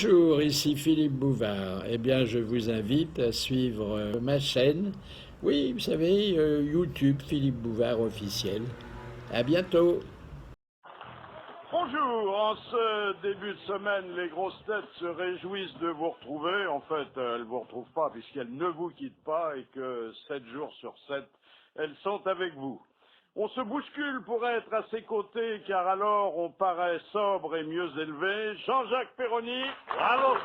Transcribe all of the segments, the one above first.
Bonjour, ici Philippe Bouvard. Eh bien, je vous invite à suivre ma chaîne. Oui, vous savez, YouTube Philippe Bouvard officiel. À bientôt. Bonjour, en ce début de semaine, les grosses têtes se réjouissent de vous retrouver. En fait, elles ne vous retrouvent pas puisqu'elles ne vous quittent pas et que 7 jours sur 7, elles sont avec vous. On se bouscule pour être à ses côtés car alors on paraît sobre et mieux élevé. Jean-Jacques Perroni, bravo.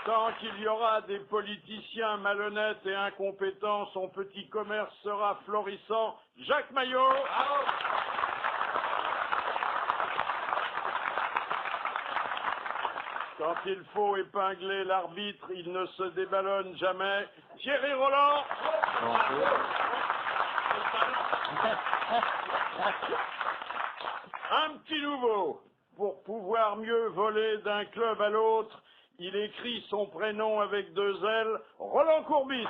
Tant qu'il y aura des politiciens malhonnêtes et incompétents, son petit commerce sera florissant. Jacques Maillot. Bravo. Quand il faut épingler l'arbitre, il ne se déballonne jamais. Thierry Roland. Un petit nouveau. Pour pouvoir mieux voler d'un club à l'autre, il écrit son prénom avec 2 L, Roland Courbis.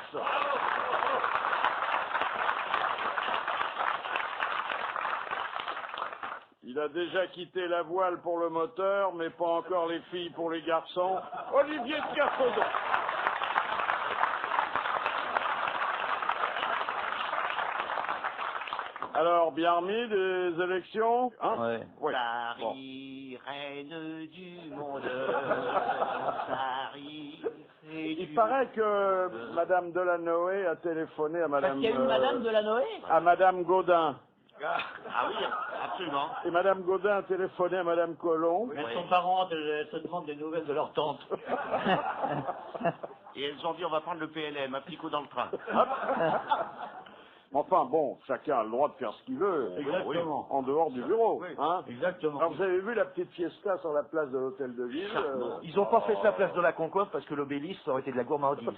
Il a déjà quitté la voile pour le moteur, mais pas encore les filles pour les garçons. Olivier de Kersauzon. Alors, bien remis des élections, hein? Ouais. Oui. Paris, reine du monde, Paris, Il paraît que Madame Delanoë a téléphoné à Madame... Parce qu'il y a une Madame Delanoë. À Madame Gaudin. Ah oui, absolument. Et Madame Gaudin a téléphoné à Madame Colomb. Oui. Elles sont parentes, elles se demandent des nouvelles de leur tante. Et elles ont dit on va prendre le PLM, un petit coup dans le train. Enfin bon, chacun a le droit de faire ce qu'il veut. Exactement. En dehors du bureau. Oui, Hein. exactement. Alors vous avez vu la petite fiesta sur la place de l'Hôtel de Ville Ils n'ont pas fait la place de la Concorde parce que l'obélisque ça aurait été de la gourmandise.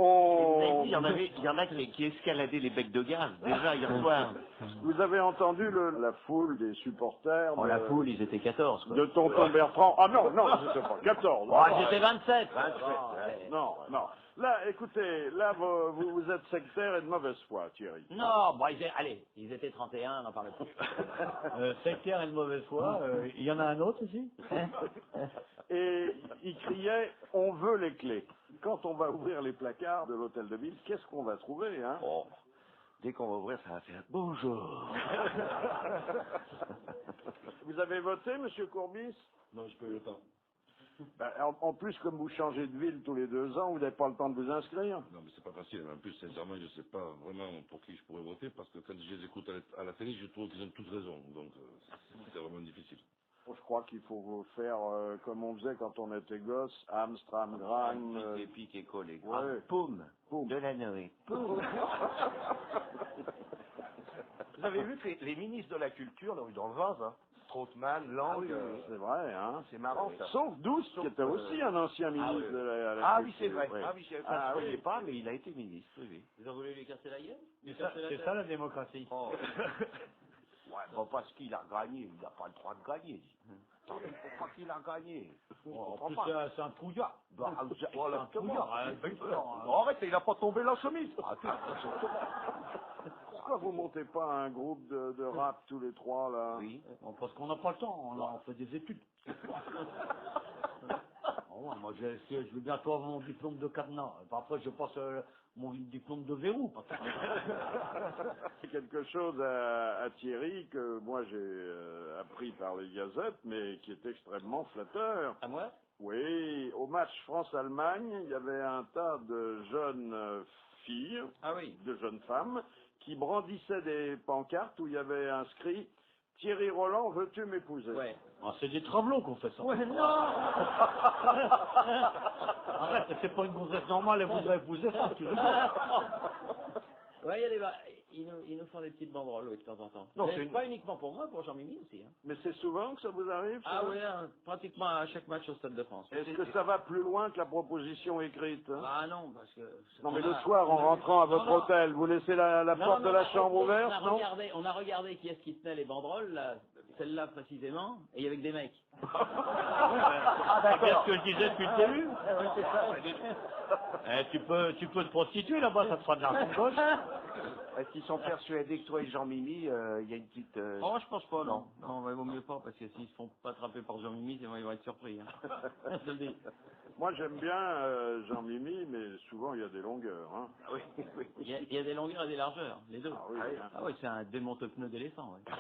Il y en a qui escaladaient les becs de gaz, déjà hier soir. Vous avez entendu la foule des supporters Oh, la foule, ils étaient 14. Quoi. de Tonton Bertrand. Ah non, non, je sais pas, 14. Oh, j'étais 27. Non, non. Là, écoutez, là, vous êtes sectaire et de mauvaise foi, Thierry. Non, bon, ils étaient 31, on n'en parlait plus. Sectaire et de mauvaise foi, il y en a un autre ici. Et il criait « On veut les clés ». Quand on va ouvrir les placards de l'Hôtel de Ville, qu'est-ce qu'on va trouver, hein? Oh, dès qu'on va ouvrir, ça va faire bonjour. Vous avez voté, Monsieur Courbis? Non, je peux pas. Ben, en plus, comme vous changez de ville tous les 2 ans, vous n'avez pas le temps de vous inscrire. Non, mais c'est pas facile. En plus, sincèrement, je sais pas vraiment pour qui je pourrais voter parce que quand je les écoute à la télé, je trouve qu'ils ont toutes raison. Donc, c'est vraiment difficile. Je crois qu'il faut vous faire comme on faisait quand on était gosse, Amstram, Gram. Et pique et collé. Ouais. Ah, poum, Poum. de la Noé. Vous avez vu que les ministres de la culture l'ont eu dans le vase, hein. Strootman, Lang, C'est vrai, hein? c'est marrant ça. Sauf Douce, qui était aussi un ancien ministre oui. de la Ah culture. oui, c'est vrai. Oui. Ah oui, je ne Ah oui. savais pas, mais il a été ministre, oui. Ils ont voulu lui casser la gueule? C'est ça la démocratie. Oh. Ouais, bon, parce qu'il a gagné, il n'a pas le droit de gagner. Pourquoi qu'il a gagné? En comprends plus, pas. c'est un trouillard. Bah, voilà, C'est un trouillard, hein. Non, arrête, il n'a pas tombé la chemise. Pourquoi vous montez pas un groupe de rap tous les 3, là? Oui, bon, parce qu'on n'a pas le temps, on fait des études. Oh, moi, je vais bientôt avoir mon diplôme de cadenas. Après, je passe mon diplôme de verrou. C'est quelque chose à Thierry que moi j'ai appris par les gazettes, mais qui est extrêmement flatteur. À moi? Oui, au match France-Allemagne, il y avait un tas de jeunes filles, Ah oui. de jeunes femmes, qui brandissaient des pancartes où il y avait inscrit « Thierry Roland, veux-tu m'épouser » Ouais. Ah, c'est des travelots qu'on fait ça. Ouais, non. Arrête, c'est pas une gonzesse normale, elle voudrait épouser ça, tu veux. Ouais, ils nous font des petites banderoles, oui, de temps en temps. Non, Mais c'est une- pas uniquement pour moi, pour Jean-Mimi aussi. Hein. Mais c'est souvent que ça vous arrive, ça? Ah oui, hein, pratiquement à chaque match au Stade de France. Est-ce que ça va plus loin que la proposition écrite, hein? Ah non, parce que... Non, mais le soir, en rentrant à votre Non, non. hôtel, vous laissez la Non, porte non, de la non, chambre ouverte, on non? a regardé qui est-ce qui tenait les banderoles, là, celle-là précisément, et avec des mecs. Ah, C'est d'accord. ce que je disais depuis le début. Oui, c'est ça. Tu peux te prostituer là-bas, ça te fera de l'argent de poche. Est-ce qu'ils sont persuadés que toi et Jean-Mimi, il y a une petite... Oh, je pense pas, non. Non, il vaut mieux pas, parce que s'ils se font pas attraper par Jean-Mimi, ils vont être surpris. Hein. Je te le dis. Moi, j'aime bien Jean-Mimi, mais souvent, il y a des longueurs. Hein. Ah oui, oui. Il y a des longueurs et des largeurs, les deux. Ah oui, hein. Ah oui, c'est un démonte-pneu d'éléphant. Ouais.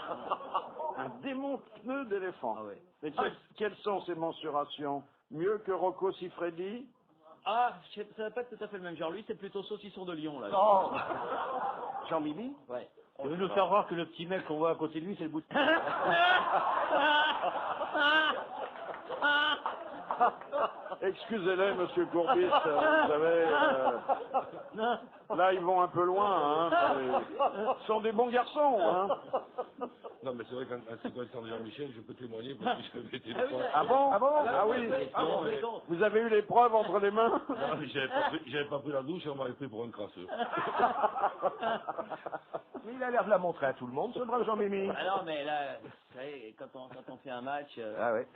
Un démonte-pneu d'éléphant. Ah ouais. Mais quelles sont ces mensurations? Mieux que Rocco Siffredi? Ah, ça va pas être tout à fait le même genre. Lui, c'est plutôt saucisson de Lyon, là. Oh Jean-Mimi? Ouais. Il veut nous faire voir que le petit mec qu'on voit à côté de lui, c'est le bout de... Excusez-les, monsieur Courbis, vous savez, là, ils vont un peu loin, hein. Ce sont des bons garçons, hein. Non, mais c'est vrai qu'en ce qui concerne Jean-Michel, je peux témoigner parce que j'avais été le fois. Ah bon? Ah bon? Ah oui. Ah bon, mais- Vous avez eu les preuves entre les mains? Non, j'avais pas pris la douche et on m'avait pris pour un crasseux. Mais il a l'air de la montrer à tout le monde, ce brave Jean-Mimi. Ah non, mais là, vous savez, quand on fait un match... Ah ouais.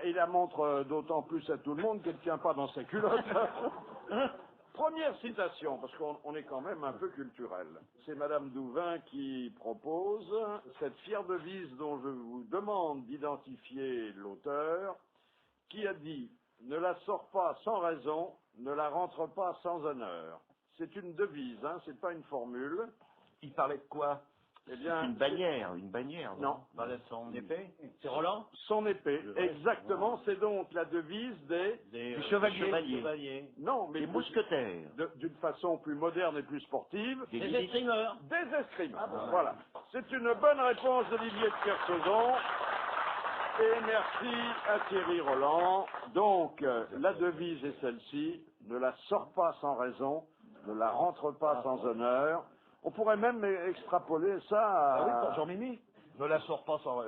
Il la montre d'autant plus à tout le monde qu'elle ne tient pas dans sa culotte. Première citation, parce qu'on est quand même un peu culturel. C'est Madame Douvin qui propose cette fière devise dont je vous demande d'identifier l'auteur, qui a dit « Ne la sors pas sans raison, ne la rentre pas sans honneur ». C'est une devise, hein, c'est pas une formule. Il parlait de quoi? Eh bien, Une bannière. non, Bah, là, son épée. C'est Roland? son épée, exactement, c'est donc la devise des... Des chevaliers. Non, mais Les mousquetaires. d'une façon plus moderne et plus sportive, Des escrimeurs. des escrimes. Voilà. C'est une bonne réponse d'Olivier de Kersauzon. Et merci à Thierry Roland. Donc, la devise est celle-ci. Ne la sors pas sans raison, ne la rentre pas sans honneur. On pourrait même extrapoler ça à... Ah oui, pour Jean-Mimi. Ne la sors pas sans...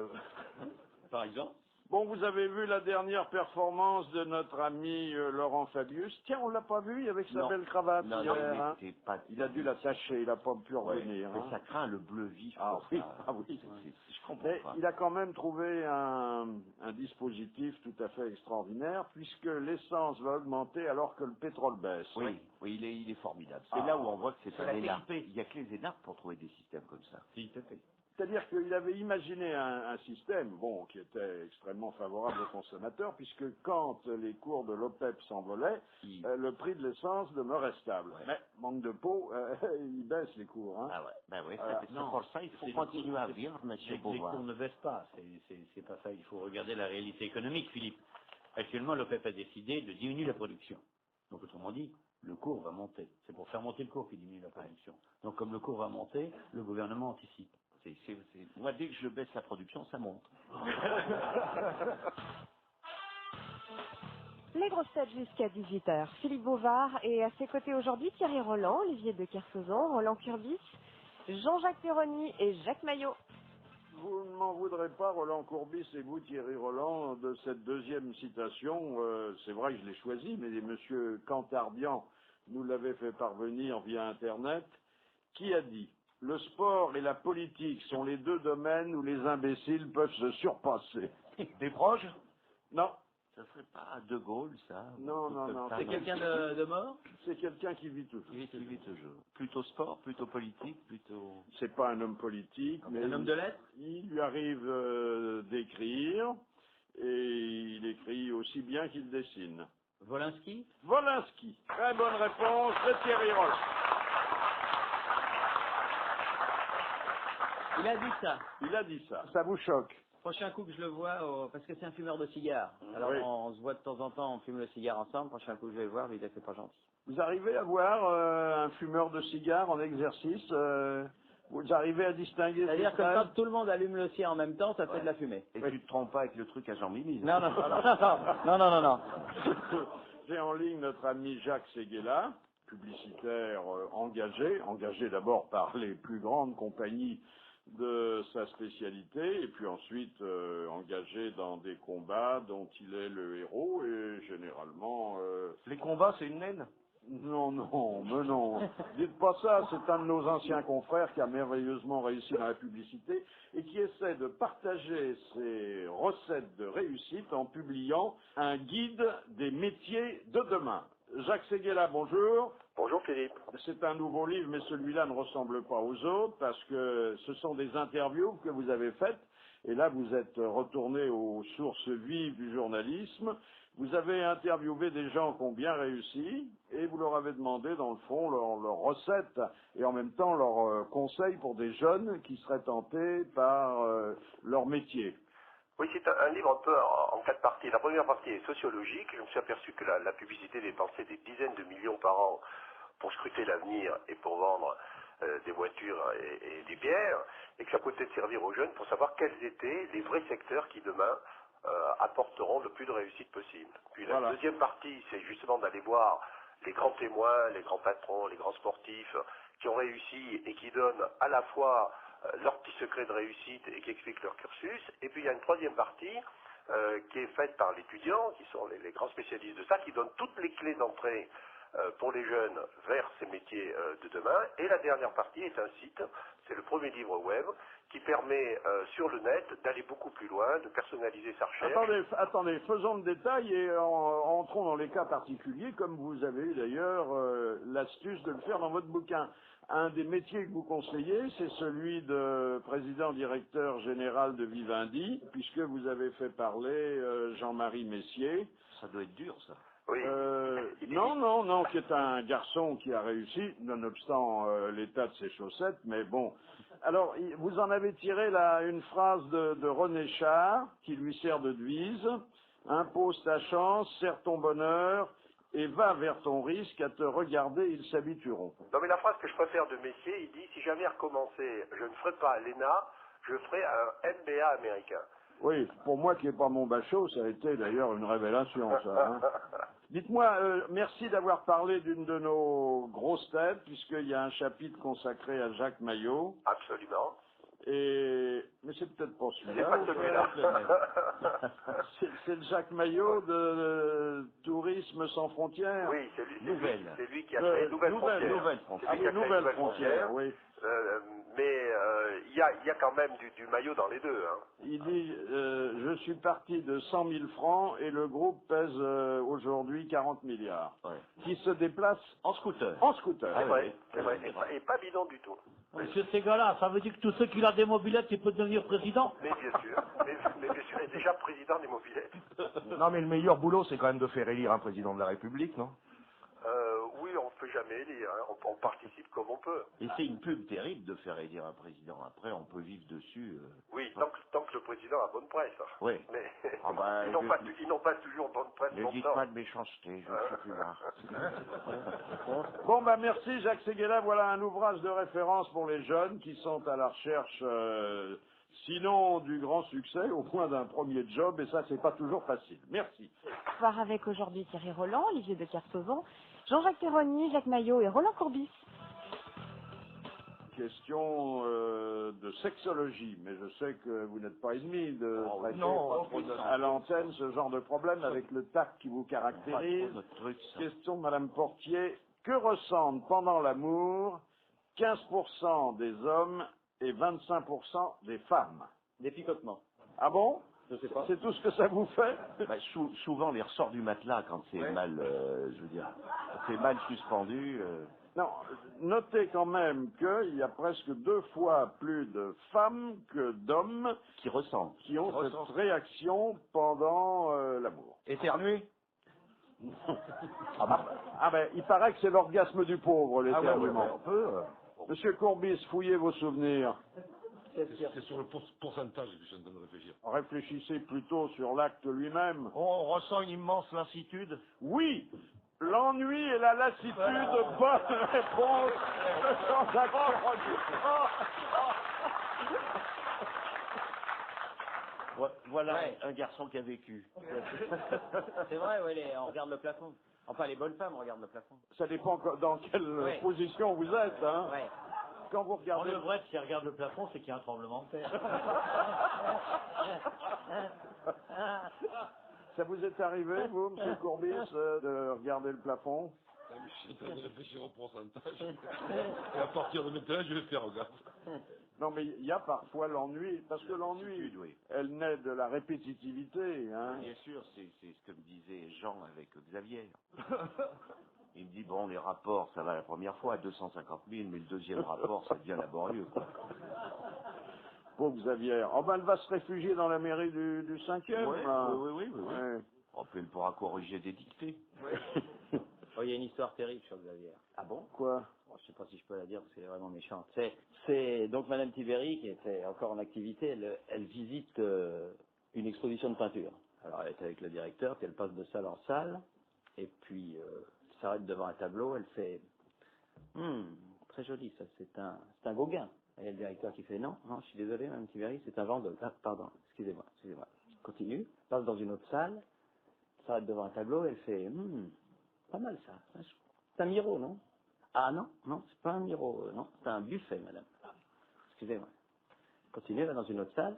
Par exemple. Bon, vous avez vu la dernière performance de notre ami Laurent Fabius. Tiens, on l'a pas vu avec sa Non. belle cravate Non, hier, mais hein. c'est pas... Il a dû la tâcher, il n'a pas pu revenir. Mais hein. ça craint le bleu vif. Ah comme oui, ça. ah oui. Je comprends Mais pas. il a quand même trouvé un dispositif tout à fait extraordinaire, puisque l'essence va augmenter alors que le pétrole baisse. Oui, il est formidable. C'est Ah. là où on voit que c'est un la énarque. qualité. Il n'y a que les énarques pour trouver des systèmes comme ça. Si, tout à fait. C'est-à-dire qu'il avait imaginé un système, bon, qui était extrêmement favorable aux consommateurs, puisque quand les cours de l'OPEP s'envolaient, le prix de l'essence demeurait stable. Ouais. Mais, manque de peau, il baisse les cours. Hein. Ah ouais, ben oui, Voilà. c'est Non, pour ça il faut c'est continuer à les- vivre, monsieur Les Beauvoir. cours ne baissent pas, c'est pas ça. Il faut regarder la réalité économique, Philippe. Actuellement, l'OPEP a décidé de diminuer la production. Donc, autrement dit, le cours va monter. C'est pour faire monter le cours qu'il diminue la production. Donc, comme le cours va monter, le gouvernement anticipe. Moi, dès que je baisse la production, ça monte. Les grosses têtes jusqu'à 18h. Philippe Bouvard et à ses côtés aujourd'hui Thierry Roland, Olivier de Kersauzon, Roland Courbis, Jean-Jacques Perroni et Jacques Maillot. Vous ne m'en voudrez pas, Roland Courbis et vous, Thierry Roland, de cette deuxième citation. C'est vrai que je l'ai choisie, mais monsieur Cantarbian nous l'avait fait parvenir via Internet, qui a dit « Le sport et la politique sont les deux domaines où les imbéciles peuvent se surpasser. Des proches » Non, Ça serait pas De Gaulle, ça? Non, non, non. C'est quelqu'un de mort? c'est quelqu'un qui vit toujours. Qui vit toujours. Plutôt sport, plutôt politique, plutôt... C'est pas un homme politique, mais Un homme de lettres? il lui arrive d'écrire, et il écrit aussi bien qu'il dessine. Volinsky? Volinsky. Très bonne réponse de Thierry Roland. Il a dit ça. Il a dit ça. Ça vous choque? Prochain coup que je le vois, parce que c'est un fumeur de cigares. Alors Oui. on se voit de temps en temps, on fume le cigare ensemble. Prochain coup que je vais le voir, lui, il c'est pas gentil. Vous arrivez à voir un fumeur de cigares en exercice vous arrivez à distinguer C'est-à-dire ces que traits quand tout le monde allume le sien en même temps, ça fait de la fumée. Et tu te trompes pas avec le truc à Jean-Mimi? Non, non, non. J'ai en ligne notre ami Jacques Séguéla, publicitaire engagé d'abord par les plus grandes compagnies de sa spécialité, et puis ensuite engagé dans des combats dont il est le héros, et généralement... Les combats, c'est une naine? Non, non, mais non. Dites pas ça, c'est un de nos anciens confrères qui a merveilleusement réussi dans la publicité et qui essaie de partager ses recettes de réussite en publiant un guide des métiers de demain. Jacques Séguéla, bonjour. Bonjour Philippe. C'est un nouveau livre, mais celui-là ne ressemble pas aux autres parce que ce sont des interviews que vous avez faites. Et là, vous êtes retourné aux sources vives du journalisme. Vous avez interviewé des gens qui ont bien réussi et vous leur avez demandé, dans le fond, leurs recettes et en même temps leurs conseils pour des jeunes qui seraient tentés par leur métier. Oui, c'est un livre un peu en 4 parties. La première partie est sociologique. Je me suis aperçu que la publicité dépensait des dizaines de millions par an pour scruter l'avenir et pour vendre des voitures et des bières, et que ça peut peut-être servir aux jeunes pour savoir quels étaient les vrais secteurs qui demain apporteront le plus de réussite possible. Puis la deuxième partie, c'est justement d'aller voir les grands témoins, les grands patrons, les grands sportifs qui ont réussi et qui donnent à la fois leurs petits secrets de réussite et qui expliquent leur cursus. Et puis il y a une troisième partie qui est faite par l'étudiant, qui sont les grands spécialistes de ça, qui donnent toutes les clés d'entrée pour les jeunes vers ces métiers de demain. Et la dernière partie est un site, c'est le premier livre web, qui permet sur le net d'aller beaucoup plus loin, de personnaliser sa recherche. Attendez, faisons le détail et entrons dans les cas particuliers, comme vous avez eu d'ailleurs l'astuce de le faire dans votre bouquin. Un des métiers que vous conseillez, c'est celui de président-directeur général de Vivendi, puisque vous avez fait parler Jean-Marie Messier. Ça doit être dur, ça. Oui. Non, qui est un garçon qui a réussi, nonobstant l'état de ses chaussettes, mais bon. Alors, vous en avez tiré là une phrase de René Char, qui lui sert de devise. Impose ta chance, serre ton bonheur, et va vers ton risque, à te regarder, ils s'habitueront. Non mais la phrase que je préfère de Messier, il dit, si jamais recommencer, je ne ferai pas l'ENA, je ferai un MBA américain. Oui, pour moi qui n'ai pas mon bachot, ça a été d'ailleurs une révélation, ça. Hein. Dites-moi, merci d'avoir parlé d'une de nos grosses têtes, puisqu'il y a un chapitre consacré à Jacques Maillot. Absolument. Mais c'est peut-être pas celui-là. C'est pas celui-là. C'est le Jacques Maillot de Tourisme sans frontières. Oui, c'est lui qui a créé Nouvelle Frontière. Nouvelle Frontière, oui. Mais il y a quand même du Maillot dans les deux. Hein. Il dit, je suis parti de 100 000 francs et le groupe pèse aujourd'hui 40 milliards. Ouais. Qui se déplace en scooter. En scooter. C'est vrai. Et pas bidon du tout. Monsieur Ségala, ça veut dire que tous ceux qui ont des mobilettes, ils peuvent devenir président? Mais bien sûr. Mais bien sûr, il est déjà président des mobilettes. Non, mais le meilleur boulot, c'est quand même de faire élire un président de la République, non? Oui, on ne peut jamais élire, hein. On participe comme on peut. Et c'est une pub terrible de faire élire un président. Après, on peut vivre dessus. Oui, tant que le président a bonne presse. Hein. Oui. Mais ils n'ont pas toujours bonne presse longtemps. Ne dites pas de méchanceté, je ne suis plus là. Bon, merci Jacques Séguéla. Voilà un ouvrage de référence pour les jeunes qui sont à la recherche, sinon du grand succès, au moins d'un premier job, et ça, c'est pas toujours facile. Merci. Soir avec aujourd'hui Thierry Roland, Olivier de Kersauzon, Jean-Jacques Perroni, Jacques Maillot et Roland Courbis. Question de sexologie, mais je sais que vous n'êtes pas ennemi de traiter à l'antenne ce genre de problème avec le tact qui vous caractérise. Question de Madame Portier. Que ressentent pendant l'amour 15% des hommes et 25% des femmes? Des picotements. Ah bon? Je sais pas. C'est tout ce que ça vous fait? Souvent, les ressorts du matelas quand c'est mal, je veux dire, c'est mal suspendu. Non, notez quand même qu'il y a presque 2 fois plus de femmes que d'hommes qui ressentent, qui ont cette réaction pendant l'amour. Éternuer? Il paraît que c'est l'orgasme du pauvre, l'éternuement. Ouais. Monsieur Courbis, fouillez vos souvenirs. C'est sur le pourcentage que je suis en train de réfléchir. Réfléchissez plutôt sur l'acte lui-même. On ressent une immense lassitude? Oui, l'ennui et la lassitude, bonne réponse de Jean-Jacques Perroni. Voilà un garçon qui a vécu. C'est vrai, on regarde le plafond. Enfin, les bonnes femmes regardent le plafond. Ça dépend dans quelle position vous êtes, hein. Ouais. Quand vous regardez... Le vrai, si elle regarde le plafond, c'est qu'il y a un tremblement de terre. Ça vous est arrivé, vous, monsieur Courbis, de regarder le plafond? sur un pourcentage. Et à partir de maintenant, je vais faire gaffe. Non, mais il y a parfois l'ennui, parce que l'ennui, Oui. elle naît de la répétitivité. Hein. Bien sûr, c'est ce que me disait Jean avec Xavier. Il me dit, bon, les rapports, ça va la première fois à 250 000, mais le deuxième rapport, ça devient laborieux, quoi. Pauvre Xavier. Oh ben, elle va se réfugier dans la mairie du 5e. Ouais, là. oui. Ouais. Oh, puis elle pourra corriger des dictées. Oh, il y a une histoire terrible sur Xavier. Ah bon? Quoi? Je sais pas si je peux la dire parce qu'elle est vraiment méchante. C'est donc Madame Tiberi qui était encore en activité. Elle visite une exposition de peinture. Alors elle est avec le directeur, puis elle passe de salle en salle, et puis elle s'arrête devant un tableau. Elle fait très joli ça. C'est un Gauguin. Et il y a le directeur qui fait non, je suis désolé Madame Tiberi, c'est un Vendôme. Ah pardon, excusez-moi. Continue. Passe dans une autre salle, s'arrête devant un tableau. Elle fait pas mal ça. C'est un Miro, non? Ah non, c'est pas un Miro, non, c'est un buffet, madame. Ah, excusez-moi. Continue, va dans une autre salle,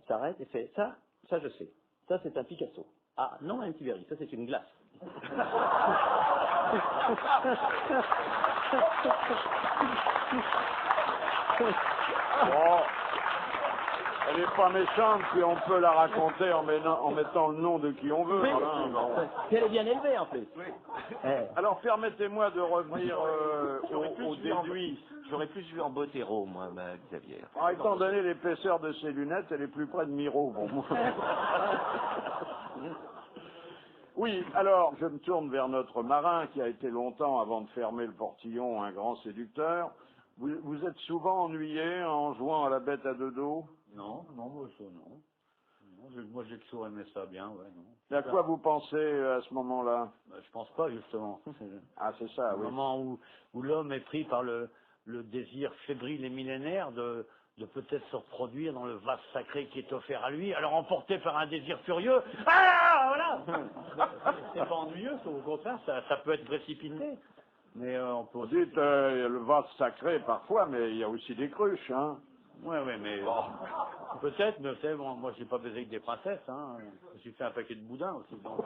s'arrête et fait ça je sais. Ça c'est un Picasso. Ah non, un Tiberi, ça c'est une glace. Bon. Elle n'est pas méchante, puis on peut la raconter en mettant le nom de qui on veut. Oui, Hein, bon. elle est bien élevée en plus. Oui. Alors permettez-moi de revenir au déduit. J'aurais plus vu en Bottero, moi, Xavier. Ah, étant donné l'épaisseur de ses lunettes, elle est plus près de Miro pour moi. Oui, alors je me tourne vers notre marin qui a été longtemps, avant de fermer le portillon, un grand séducteur. Vous êtes souvent ennuyé en jouant à la bête à deux dos? Non, moi, ça, non. Moi, j'ai toujours aimé ça bien, ouais, non. Et à quoi vous pensez à ce moment-là? Je pense pas, justement. Ah, c'est ça, Au oui. moment où l'homme est pris par le désir fébrile et millénaire de peut-être se reproduire dans le vase sacré qui est offert à lui, alors emporté par un désir furieux, voilà. C'est pas ennuyeux, au contraire, ça peut être précipité. Mais on peut Vous dites le vase sacré parfois, mais il y a aussi des cruches, hein. Ouais, mais peut-être, mais vous savez, moi j'ai pas baisé avec des princesses, hein. J'ai fait un paquet de boudins aussi. Donc.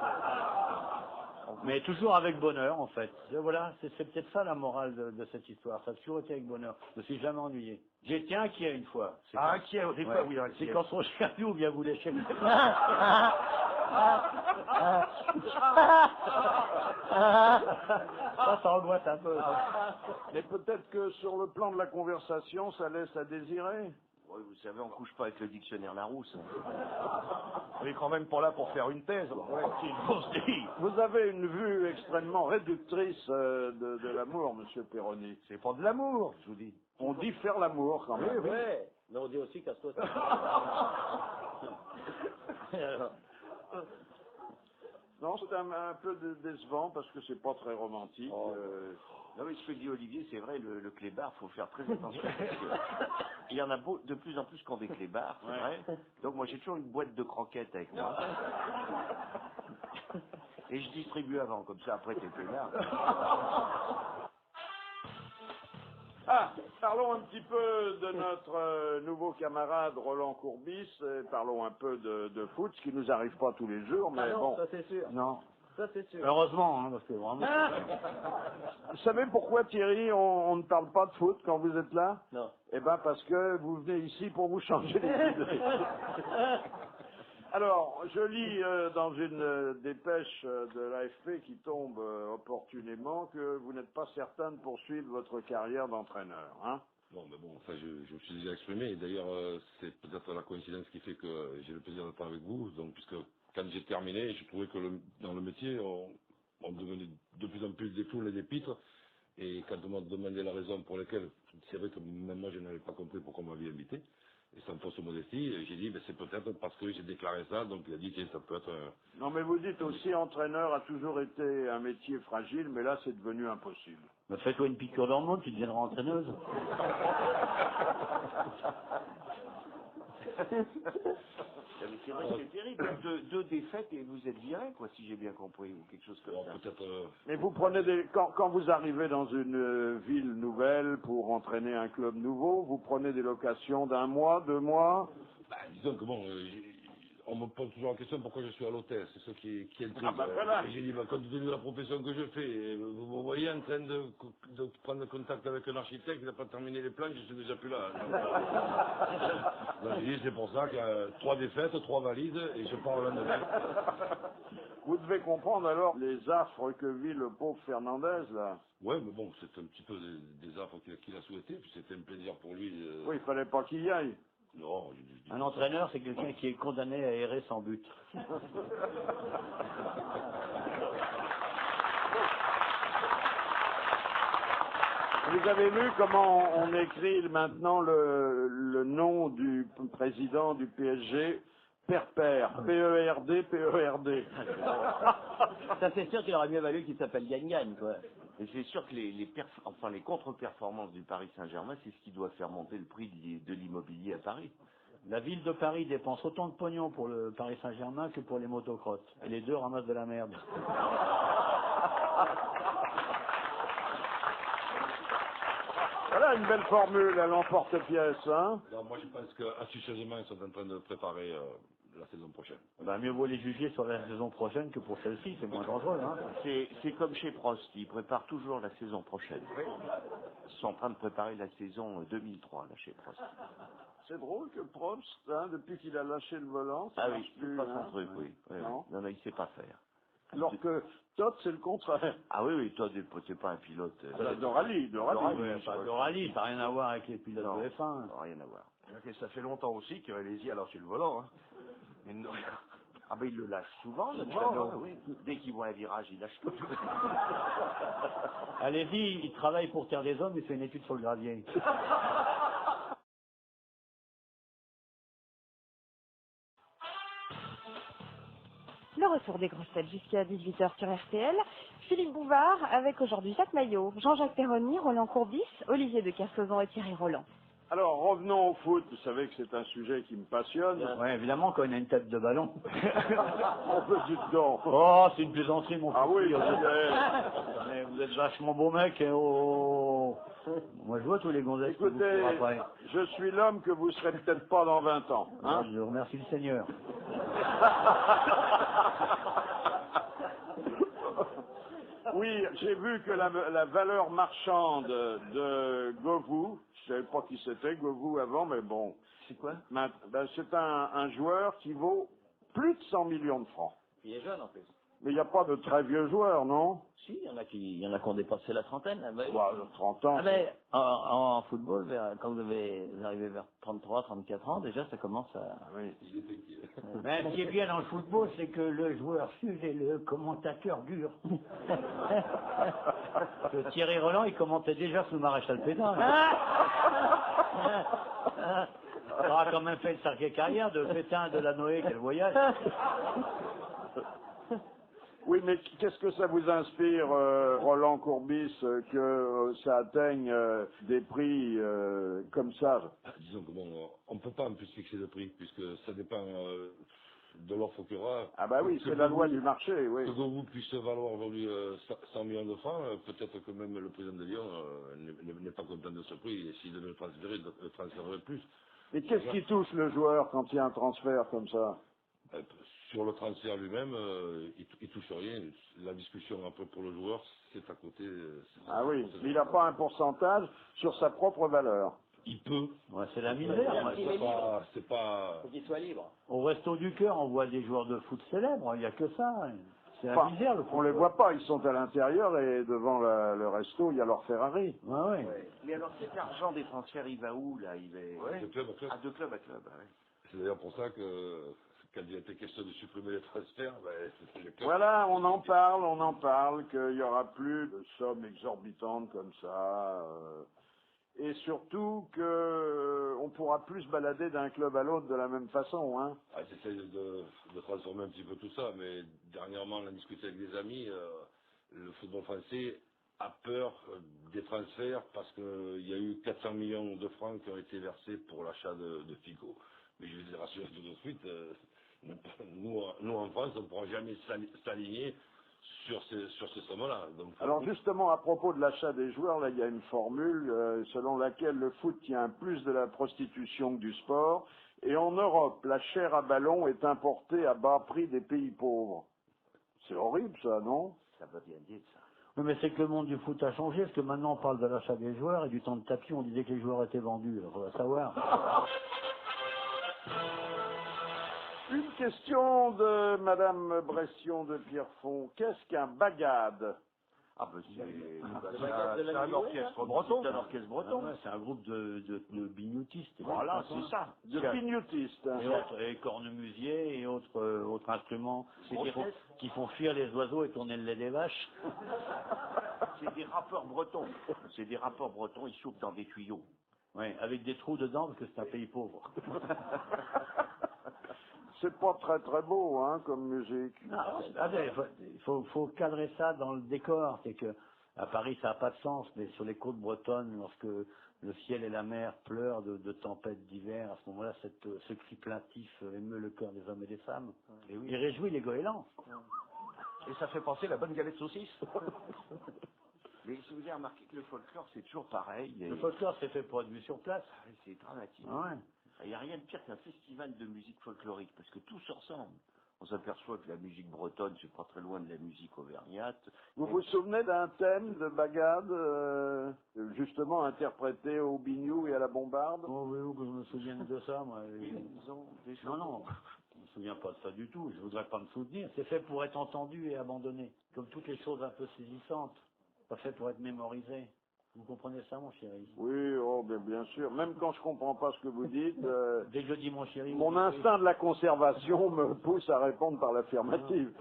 Mais toujours avec bonheur, en fait. Et voilà, c'est peut-être ça la morale de cette histoire. Ça a toujours été avec bonheur. Je me suis jamais ennuyé. J'ai été inquiet une fois. Inquiet, des fois, oui, C'est inquiet. quand son chien ou bien vous léchez. Ça angoisse un peu. Mais peut-être que sur le plan de la conversation, ça laisse à désirer. Oui, vous savez, on couche pas avec le dictionnaire Larousse. On est quand même pas là pour faire une thèse. C'est une grosse vie. Vous avez une vue extrêmement réductrice de l'amour, Monsieur Perroni. C'est pas de l'amour, je vous dis. On dit faire l'amour quand même. Ouais, mais on dit aussi casse-toi. Non, c'est un peu décevant parce que c'est pas très romantique. Non, mais ce que dit Olivier, c'est vrai, le clébard, faut faire très attention. Parce que il y en a de plus en plus qui ont des clébards, c'est vrai. Donc moi, j'ai toujours une boîte de croquettes avec moi. Et je distribue avant, comme ça, après, t'es clébard. Ah, parlons un petit peu de notre nouveau camarade Roland Courbis. Parlons un peu de foot, ce qui nous arrive pas tous les jours, mais Ah non, bon. ça c'est sûr. Non. Ça c'est sûr. Heureusement, hein, parce que vraiment. Vous savez pourquoi, Thierry, on ne parle pas de foot quand vous êtes là? Non. Eh ben parce que vous venez ici pour vous changer les idées. Alors, je lis dans une dépêche de l'AFP qui tombe opportunément que vous n'êtes pas certain de poursuivre votre carrière d'entraîneur, hein? Bon, mais bon, ça, je me suis déjà exprimé. D'ailleurs, c'est peut-être la coïncidence qui fait que j'ai le plaisir d'être avec vous. Donc, puisque quand j'ai terminé, je trouvais que dans le métier, on devenait de plus en plus des foules et des pitres. Et quand on m'a demandé la raison pour laquelle, c'est vrai que même moi, je n'avais pas compris pourquoi on m'avait invité. Et sans fausse modestie, j'ai dit, ben, c'est peut-être parce que j'ai déclaré ça. Donc, il a dit, tiens, ça peut être Non, mais vous dites aussi, entraîneur a toujours été un métier fragile, mais là, c'est devenu impossible. Mais fais-toi une piqûre d'hormones, tu deviendras entraîneuse. C'est vrai, c'est terrible. Deux défaites et vous êtes viré, quoi, si j'ai bien compris, ou quelque chose comme ça. peut-être... Mais vous prenez quand vous arrivez dans une ville nouvelle pour entraîner un club nouveau, vous prenez des locations d'1 mois, 2 mois? Bah, disons que bon, on me pose toujours la question pourquoi je suis à l'hôtel, c'est ce qui intrigue. Ah bah voilà. Et j'ai dit, compte tenu de la profession que je fais, vous me voyez en train de prendre contact avec un architecte, il n'a pas terminé les plans, je suis déjà plus là. Donc j'ai dit, c'est pour ça qu'il y a 3 défaites, 3 valises, et je pars le lendemain. Vous devez comprendre alors les affres que vit le pauvre Fernandez, là. Ouais, mais bon, c'est un petit peu des affres qu'il a souhaité, puis c'était un plaisir pour lui. Oui, il fallait pas qu'il y aille. Non, Un entraîneur, c'est quelqu'un qui est condamné à errer sans but. Vous avez vu comment on écrit maintenant le nom du président du PSG? Perpère, P-E-R-D, P-E-R-D. Ça, c'est sûr qu'il aurait mieux valu qu'il s'appelle Gagne-Gagne, quoi. Et c'est sûr que les contre-performances du Paris Saint-Germain, c'est ce qui doit faire monter le prix de l'immobilier à Paris. La ville de Paris dépense autant de pognon pour le Paris Saint-Germain que pour les motocrottes. Et les deux ramassent de la merde. Voilà une belle formule à l'emporte-pièce, hein? Non, moi je pense qu'astucieusement ils sont en train de préparer la saison prochaine. Ben, mieux vaut les juger sur la saison prochaine que pour celle-ci, c'est moins dangereux, hein. C'est comme chez Prost, ils préparent toujours la saison prochaine. Ils sont en train de préparer la saison 2003, là, chez Prost. C'est drôle que Prost, hein, depuis qu'il a lâché le volant, ça Ah marche oui, plus, c'est pas hein? son truc, oui. Ouais, Non. non, il sait pas faire. Alors que Todd, c'est le contraire. Ah oui, oui, toi, t'es pas un pilote. De rallye, de rallye. Ouais, pas de rallye, ça n'a rien à voir avec les pilotes Non, de F1. rien à voir. Et ça fait longtemps aussi que Alési a lâché le volant. Hein. Mine de rien. Ah ben il le lâche souvent, notre Souvent, Shadow. hein, Oui. Dès qu'il voit un virage, il lâche tout. Allez-y, il travaille pour Terre des Hommes, il fait une étude sur le gravier. Le retour des grosses têtes jusqu'à 18h sur RTL. Philippe Bouvard avec aujourd'hui Jacques Maillot, Jean-Jacques Perroni, Roland Courbis, Olivier de Kersauzon et Thierry Roland. Alors revenons au foot, vous savez que c'est un sujet qui me passionne. Ouais, évidemment, quand on a une tête de ballon. On peut dire dedans. Oh, c'est une plaisanterie, mon Ah fils. oui, Mais vous êtes vachement beau mec, et oh. Moi, je vois tous les gonzesses qui vous écoutez, courent après. je suis l'homme que vous serez peut-être pas dans 20 ans. Hein? Je remercie le Seigneur. Oui, j'ai vu que la valeur marchande de Govou, je savais pas qui c'était Govou avant, mais bon. C'est quoi? C'est un joueur qui vaut plus de 100 millions de francs. Il est jeune, en plus. Mais il n'y a pas de très vieux joueurs, non? Si, il y en a qui ont dépassé la trentaine. Là. Bah, 30 ans. Ah ben, en football, quand vous arrivez vers 33, 34 ans, déjà, ça commence à... Oui. Mais ce qui est bien dans le football, c'est que le joueur suit et le commentateur dure. Que Thierry Roland, il commentait déjà sous le maréchal Pétain. Il aura quand même fait une sacrée carrière de Pétain, de la Noé, quel voyage. Oui, mais qu'est-ce que ça vous inspire, Roland Courbis, que ça atteigne des prix comme ça? Disons que bon, on ne peut pas en plus fixer de prix, puisque ça dépend de l'offre qu'il y aura. Ah bah oui, c'est la loi du marché, oui. Que vous puissiez valoir aujourd'hui 100 millions de francs, peut-être que même le président de Lyon n'est pas content de ce prix, et s'il devait le transférer, il le transférerait plus. Et qu'est-ce qui touche le joueur quand il y a un transfert comme ça? Sur le transfert lui-même, il touche rien. La discussion après pour le joueur, c'est à côté. Ah oui, mais il n'a pas un pourcentage sur sa propre valeur. Il peut. Ouais, c'est la misère. Ouais, C'est pas. faut qu'il soit libre. Au Resto du Cœur, on voit des joueurs de foot célèbres, il n'y a que ça. C'est la Enfin, misère, le on les football. voit pas, ils sont à l'intérieur et devant le resto, il y a leur Ferrari. Ouais, ouais. Mais alors cet argent des transferts, il va où là? Il va De club à club. Ah, de club à club. Ah, ouais. C'est d'ailleurs pour ça que quand il était question de supprimer les transferts, c'était le club. Voilà, on en parle, qu'il y aura plus de sommes exorbitantes comme ça. Et surtout que on pourra plus se balader d'un club à l'autre de la même façon, hein. Ah, j'essaie de transformer un petit peu tout ça, mais dernièrement, on a discuté avec des amis, le football français a peur des transferts parce qu'il y a eu 400 millions de francs qui ont été versés pour l'achat de Figo. Mais je vais vous rassurer tout de suite, nous en France, on ne pourra jamais s'aligner sur ces sommes-là. Alors justement, à propos de l'achat des joueurs, là, il y a une formule selon laquelle le foot tient plus de la prostitution que du sport, Et en Europe, la chair à ballon est importée à bas prix des pays pauvres. C'est horrible ça, non? Ça veut bien dire ça. Oui, mais c'est que le monde du foot a changé, parce que maintenant on parle de l'achat des joueurs, et du temps de tapis, on disait que les joueurs étaient vendus. Il faudrait savoir. Une question de Madame Bression de Pierrefonds. Qu'est-ce qu'un bagade? Ah ben c'est un orchestre breton. C'est un orchestre breton. Ouais, c'est un groupe de bignoutistes. Voilà, c'est ça. De pignoutistes. Et cornemusiers et autres instruments qui font fuir les oiseaux et tourner le lait des vaches. C'est des rappeurs bretons. C'est des rappeurs bretons, ils soufflent dans des tuyaux. Ouais, avec des trous dedans parce que c'est un pays pauvre. C'est pas très très beau, hein, comme musique. Il faut cadrer ça dans le décor. C'est que à Paris, ça n'a pas de sens, mais sur les côtes bretonnes, lorsque le ciel et la mer pleurent de tempêtes d'hiver, à ce moment-là, ce cri plaintif émeut le cœur des hommes et des femmes. Et oui. Il réjouit les goélands. Et ça fait penser la bonne galette saucisse. Mais si vous avez remarqué que le folklore, c'est toujours pareil. Le folklore, c'est fait pour être vu sur place. C'est dramatique. Ouais. Il n'y a rien de pire qu'un festival de musique folklorique, parce que tout se ressemble. On s'aperçoit que la musique bretonne, c'est pas très loin de la musique auvergnate. Vous vous souvenez d'un thème de bagade, justement interprété au bignou et à la bombarde? Oh, voulez-vous que je me souvienne de ça, moi? Non, je me souviens pas de ça du tout. Je voudrais pas me souvenir. C'est fait pour être entendu et abandonné, comme toutes les choses un peu saisissantes. Pas fait pour être mémorisé. Vous comprenez ça, mon chéri? Oui, oh, bien sûr. Même quand je comprends pas ce que vous dites, dès que je dis mon chéri, mon instinct de la conservation me pousse à répondre par l'affirmative.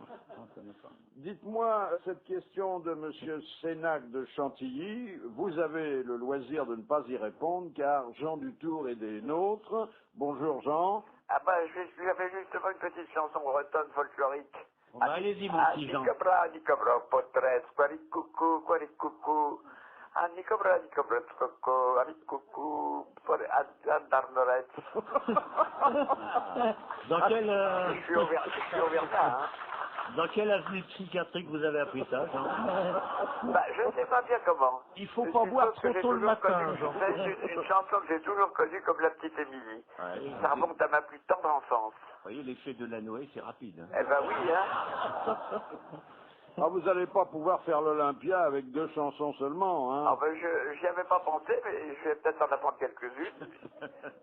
Dites-moi cette question de Monsieur Sénac de Chantilly. Vous avez le loisir de ne pas y répondre car Jean Dutour est des nôtres. Bonjour Jean. Ah ben, j'avais justement une petite chanson bretonne folklorique. Bon, bah, allez-y, mon petit Jean. Nicobra, potres, quaricoucou. Nicobra, troco, coucou, andarnoret. Dans quel... Je suis au Verdun, hein. Dans quelle avenue psychiatrique vous avez appris ça, Jean? Bah, je ne sais pas bien comment. Il faut pas boire trop tôt le matin, Jean. C'est une chanson que j'ai toujours connue comme la petite Émilie. Ça remonte à ma plus tendre enfance. Vous voyez, l'effet de la Noé, c'est rapide. Hein. Eh ben oui, hein. Ah, vous n'allez pas pouvoir faire l'Olympia avec 2 chansons seulement, hein? Ah ben, j'y avais pas pensé, mais je vais peut-être en apprendre quelques-unes,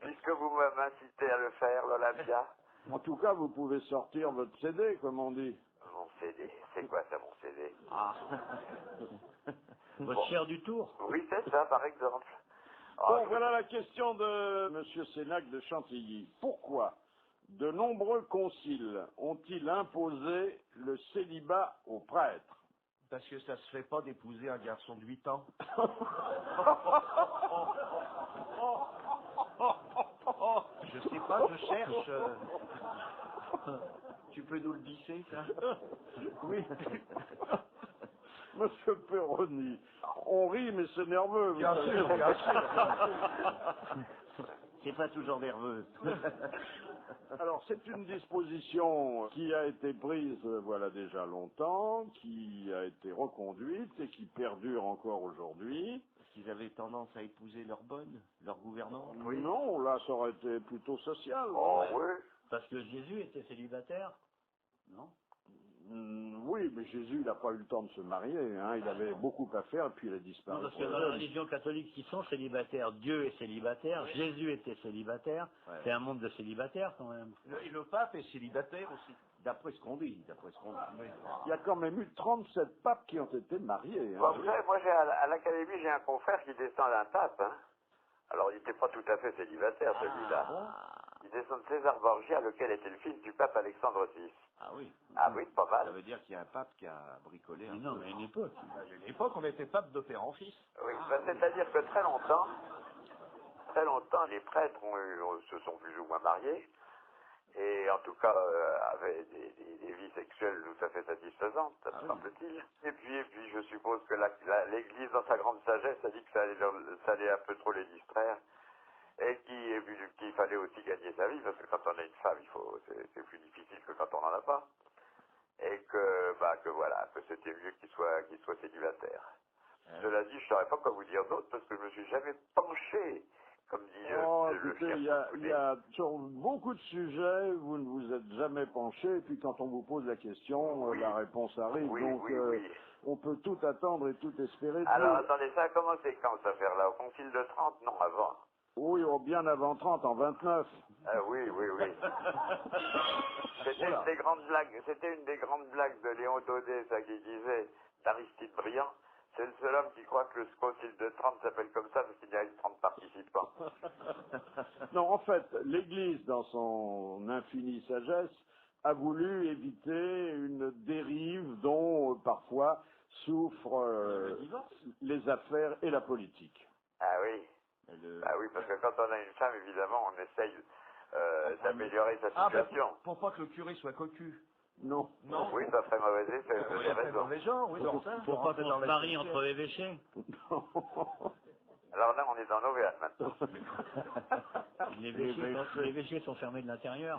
puisque vous m'incitez à le faire, l'Olympia. En tout cas, vous pouvez sortir votre CD, comme on dit. Mon CD, c'est quoi ça, mon CD? Ah. Votre cher Dutour? Oui, c'est ça, par exemple. Bon, voilà la question de Monsieur Sénac de Chantilly. Pourquoi de nombreux conciles ont-ils imposé le célibat aux prêtres? Parce que ça se fait pas d'épouser un garçon de 8 ans. Je sais pas, je cherche. Tu peux nous le bisser, ça? Oui. Monsieur Perroni, on rit, mais c'est nerveux. Bien sûr, bien sûr. C'est pas toujours nerveux. Alors, c'est une disposition qui a été prise, voilà, déjà longtemps, qui a été reconduite et qui perdure encore aujourd'hui. Parce qu'ils avaient tendance à épouser leur bonne, leur gouvernante. Oui. Non, là, ça aurait été plutôt social. Oh, oui. Parce que Jésus était célibataire? Non? Oui, mais Jésus, il n'a pas eu le temps de se marier, hein. Il avait beaucoup à faire et puis il a disparu. Non, parce que dans la religion catholique, ils sont célibataires. Dieu est célibataire, Jésus était célibataire. Ouais. C'est un monde de célibataires quand même. Et le pape est célibataire aussi. D'après ce qu'on dit, Oui. Il y a quand même eu 37 papes qui ont été mariés. Hein. Bon, moi, à l'académie, j'ai un confrère qui descend d'un pape. Hein. Alors, il n'était pas tout à fait célibataire, celui-là. Il descend de César Borgia, lequel était le fils du pape Alexandre VI. Ah oui. Ah oui, pas mal. Ça veut dire qu'il y a un pape qui a bricolé un peu. Non, mais à une époque. À une époque, on était pape de père en fils. Oui, c'est-à-dire que très longtemps, les prêtres se sont plus ou moins mariés, et en tout cas avaient des vies sexuelles tout à fait satisfaisantes, semble-t-il. Et puis, je suppose que l'Église, dans sa grande sagesse, a dit que ça allait un peu trop les distraire. Et qu'il fallait aussi gagner sa vie, parce que quand on a une femme, c'est plus difficile que quand on n'en a pas. Et que c'était mieux qu'il soit célibataire. Cela dit, je ne saurais pas quoi vous dire d'autre, parce que je ne me suis jamais penché comme dit Oh, le écoutez, chef il y a sur beaucoup de sujets, vous ne vous êtes jamais penché, et puis quand on vous pose la question, la réponse arrive. Oui, donc, oui. on peut tout attendre et tout espérer. de Alors, vous. attendez, ça a commencé quand, cette affaire-là? Au Concile de Trente? Non, avant. Oui, bien avant 30, en 29. Ah oui. C'était une des grandes blagues de Léon Daudet, ça, qui disait, d'Aristide Briand. C'est le seul homme qui croit que le Concile de Trente s'appelle comme ça parce qu'il y a 30 participants. Non, en fait, l'Église, dans son infinie sagesse, a voulu éviter une dérive dont parfois souffrent les affaires et la politique. Ah oui. Ah oui, parce que quand on a une femme, évidemment, on essaye d'améliorer sa situation. Pour pas que le curé soit cocu. Non. Oui, ça serait mauvais effet, vous avez raison. Mauvais genre, oui, Pour pas qu'on se marie entre évêchés. Alors là, on est en Auvergne maintenant. Les évêchés sont fermés de l'intérieur.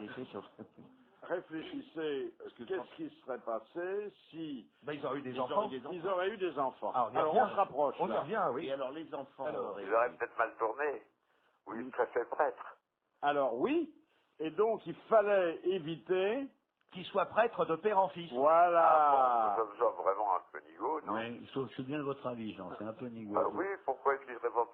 Réfléchissez, qu'est-ce qui serait passé si ils auraient eu des enfants. ils auraient eu des enfants. Alors, on se rapproche. On y là. revient, oui. Et alors les enfants Ils auraient peut-être mal tourné. Ou ils seraient fait prêtre. Alors oui, et donc il fallait éviter. Qu'il soit prêtre de père en fils. Voilà. Nous sommes vraiment un peu nigaud, non? Oui, c'est bien de votre avis, Jean, c'est un peu nigaud. Oui, pourquoi est-ce qu'il ne serait pas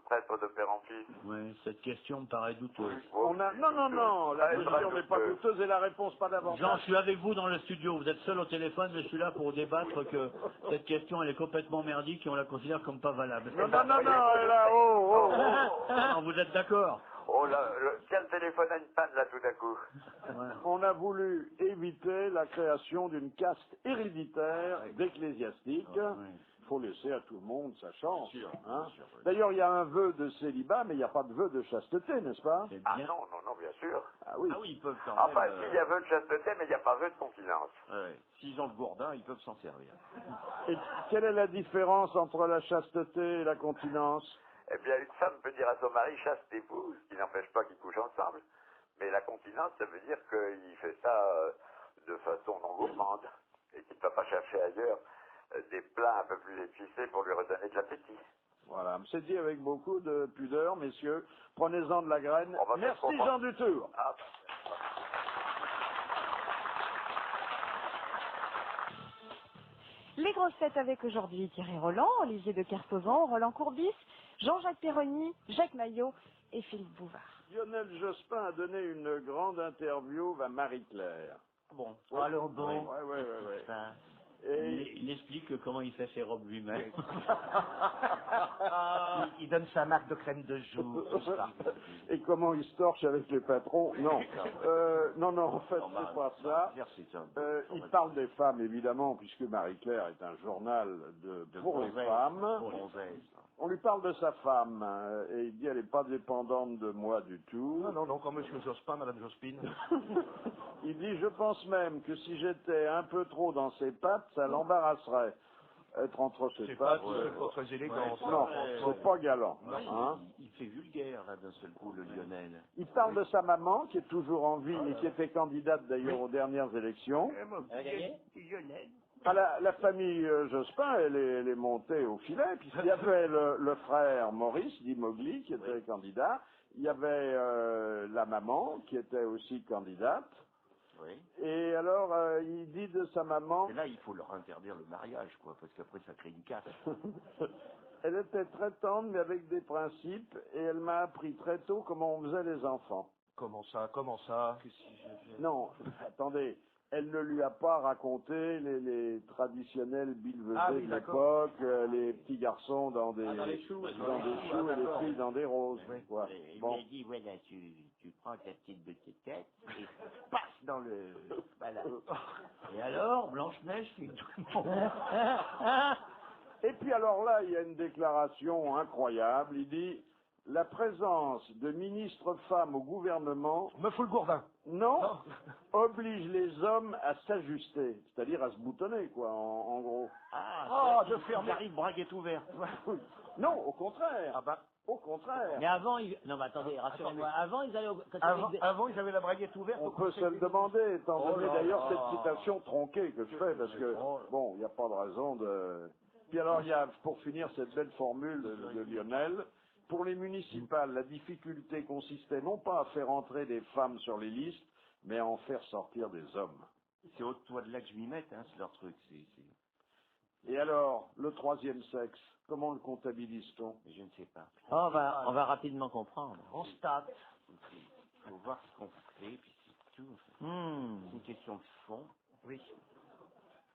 prêtre de père en fils? Oui, cette question me paraît douteuse. Non, la question n'est pas douteuse et la réponse pas davantage. Jean, je suis avec vous dans le studio, vous êtes seul au téléphone, mais je suis là pour débattre que cette question, elle est complètement merdique et on la considère comme pas valable. Non, elle est là, Non, vous êtes d'accord? Oh là, tiens, le téléphone a une panne là tout à coup. On a voulu éviter la création d'une caste héréditaire d'ecclésiastiques. Il faut laisser à tout le monde sa chance. Hein. D'ailleurs, il y a un vœu de célibat, mais il n'y a pas de vœu de chasteté, n'est-ce pas? Ah non, bien sûr. Ah oui. ils peuvent quand Enfin, même... s'il y a vœu de chasteté, mais il n'y a pas vœu de continence. S'ils ont le gourdin, ils peuvent s'en servir. Et quelle est la différence entre la chasteté et la continence? Eh bien, une femme peut dire à son mari, chasse t'épouse, ce qui n'empêche pas qu'ils couchent ensemble. Mais la continence, ça veut dire qu'il fait ça de façon non gourmande. Et qu'il ne va pas chercher ailleurs des plats un peu plus épicés pour lui redonner de l'appétit. Voilà, c'est dit avec beaucoup de pudeur, messieurs. Prenez-en de la graine. On va faire Merci Jean Dutour. Les grosses têtes avec aujourd'hui Thierry Roland, Olivier de Kersauzon, Roland Courbis, Jean-Jacques Perroni, Jacques Maillot et Philippe Bouvard. Lionel Jospin a donné une grande interview à Marie-Claire. Bon. Ouais. Alors bon. Ouais. Il explique comment il fait ses robes lui-même. Il donne sa marque de crème de jour, tout ça. Et comment il se torche avec les patrons? Non. Non, en fait, c'est pas ça. Il parle des femmes, évidemment, puisque Marie-Claire est un journal pour les femmes. On lui parle de sa femme, et il dit elle n'est pas dépendante de moi du tout. Non, comme M. Jospin, Mme Jospin. Il dit je pense même que si j'étais un peu trop dans ses pattes, ça l'embarrasserait. Être entre ses pattes. C'est pas très élégant. Non, c'est pas galant. Hein. Il fait vulgaire, là, d'un seul coup, le Lionel. Il parle de sa maman, qui est toujours en vie et qui était candidate d'ailleurs aux dernières élections. Elle a gagné? Ah, la famille Jospin, elle est montée au filet, puisqu'il y avait le frère Maurice, dit Mowgli, qui était candidat. Il y avait la maman, qui était aussi candidate. Oui. Et alors, il dit de sa maman... Et là, il faut leur interdire le mariage, quoi, parce qu'après, ça crée une casse. Elle était très tendre, mais avec des principes, et elle m'a appris très tôt comment on faisait les enfants. Comment ça Non, attendez, elle ne lui a pas raconté les traditionnels billevesées de l'époque, les petits garçons dans des choux et les filles dans des roses. Quoi. Il m'a dit, voilà, tu prends ta petite de tes têtes et passe dans le... Voilà. Et alors, Blanche-Neige fait tout le monde. Et puis alors là, il y a une déclaration incroyable. Il dit, la présence de ministres femmes au gouvernement... Me fout le gourdin. Non, oblige les hommes à s'ajuster, c'est-à-dire à se boutonner, quoi, en gros. De fermer. Arrive, braguette ouverte. Non, au contraire. Au contraire. Mais avant, non, mais attendez, rassurez-moi. Avant, ils allaient Avant, ils avaient la braguette ouverte. On peut se le demander, étant donné d'ailleurs cette citation tronquée que je fais, parce que, bon, il n'y a pas de raison de... Puis alors, il y a, pour finir, cette belle formule de Lionel, Pour les municipales, la difficulté consistait non pas à faire entrer des femmes sur les listes, mais à en faire sortir des hommes. C'est au toit de là que je m'y mette, hein, c'est leur truc. Et alors, le troisième sexe, comment le comptabilise-t-on? Je ne sais pas. Oh, on va rapidement comprendre. On se tape. Il faut voir ce qu'on fait, puis c'est tout. C'est une question de fond. Oui.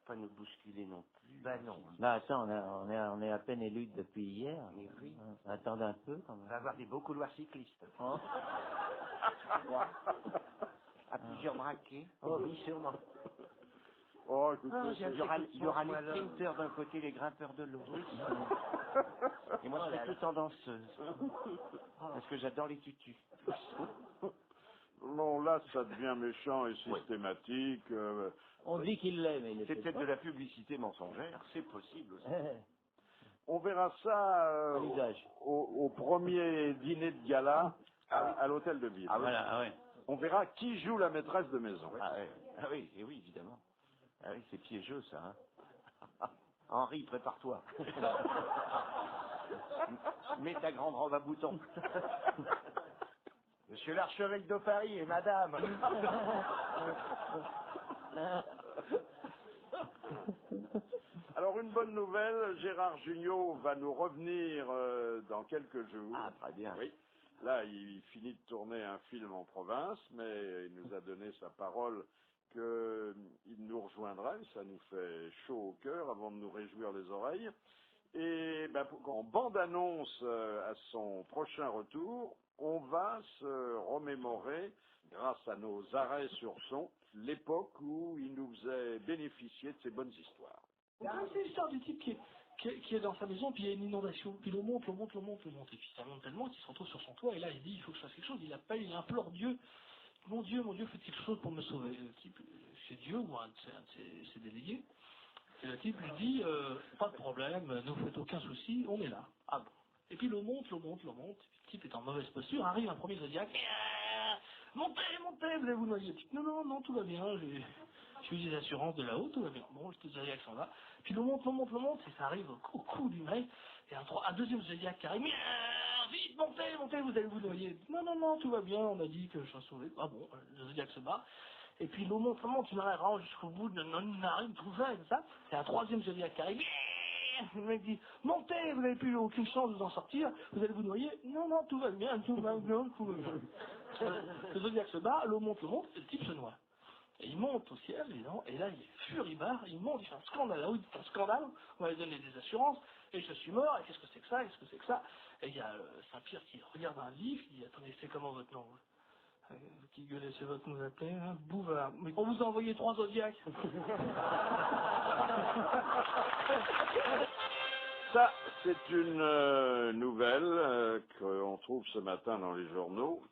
Pas nous bousculer non plus. Ben non. Bah attends, on est à peine élus depuis hier. Mais oui. Attendez un peu quand On même. va avoir des beaux couloirs cyclistes. Hein À plusieurs braquets. Oh oui, sûrement. Oh, écoutez, Il y aura les sprinteurs d'un côté, les grimpeurs de l'autre. Et moi, je serai tout en danseuse. Parce que j'adore les tutus. non, là, ça devient méchant et systématique. On dit qu'il l'est, mais il est C'est peut-être de la publicité mensongère, c'est possible aussi. On verra ça À l'usage. au premier dîner de gala à l'hôtel de ville. Ah oui. Voilà, ah ouais. On verra qui joue la maîtresse de maison. Ah oui, et oui, évidemment. Ah oui, c'est piégeux, ça. Hein. Henri, prépare-toi. Mets ta grande robe à boutons. Monsieur l'archevêque de Paris et madame. Alors, une bonne nouvelle, Gérard Jugnot va nous revenir dans quelques jours. Ah, très bien. Oui. Là, il finit de tourner un film en province, mais il nous a donné sa parole qu'il nous rejoindrait. Ça nous fait chaud au cœur avant de nous réjouir les oreilles. Et en bande-annonce à son prochain retour, on va se remémorer, grâce à nos arrêts sur son, l'époque où il nous faisait bénéficier de ces bonnes histoires. C'est l'histoire du type qui est dans sa maison, puis il y a une inondation, puis l'eau monte, et puis ça monte tellement qu'il se retrouve sur son toit, et là il dit il faut que je fasse quelque chose, il appelle, il implore Dieu, mon Dieu, faites quelque chose pour me sauver. Le type, c'est Dieu ou un de ses délégués, et le type lui dit pas de problème, ne vous faites aucun souci, on est là. Ah bon. Et puis l'eau monte, et puis le type est en mauvaise posture, arrive un premier zodiaque, montez, vous allez vous noyer. Le type, non, tout va bien, j'ai eu des assurances de là-haut, tout va bien. Bon, le zodiaque s'en va. Puis l'eau monte, et ça arrive au cou du mec. Et un deuxième zodiaque qui arrive, vite, montez, vous allez vous noyer. Non, tout va bien, on a dit que je serais sauvé. Ah bon, le zodiaque se bat. Et puis l'eau monte, il m'arrive jusqu'au bout de narine, tout ça, et ça. Et un troisième zodiaque qui arrive, le mec dit, montez, vous n'avez plus aucune chance de vous en sortir, vous allez vous noyer. Non, tout va bien. Le zodiaque se bat, l'eau monte, et le type se noie. Et il monte au ciel, et là il est furibard, il monte, il fait un scandale, un scandale, on va lui donner des assurances, et je suis mort, et qu'est-ce que c'est que ça, et il y a Saint-Pierre qui regarde un livre, il dit, attendez, c'est comment votre nom? Qui gueulait, c'est votre nom d'appel, hein? Bouvard. Mais on vous a envoyé 3 zodiaques. Ça, c'est une nouvelle qu'on trouve ce matin dans les journaux.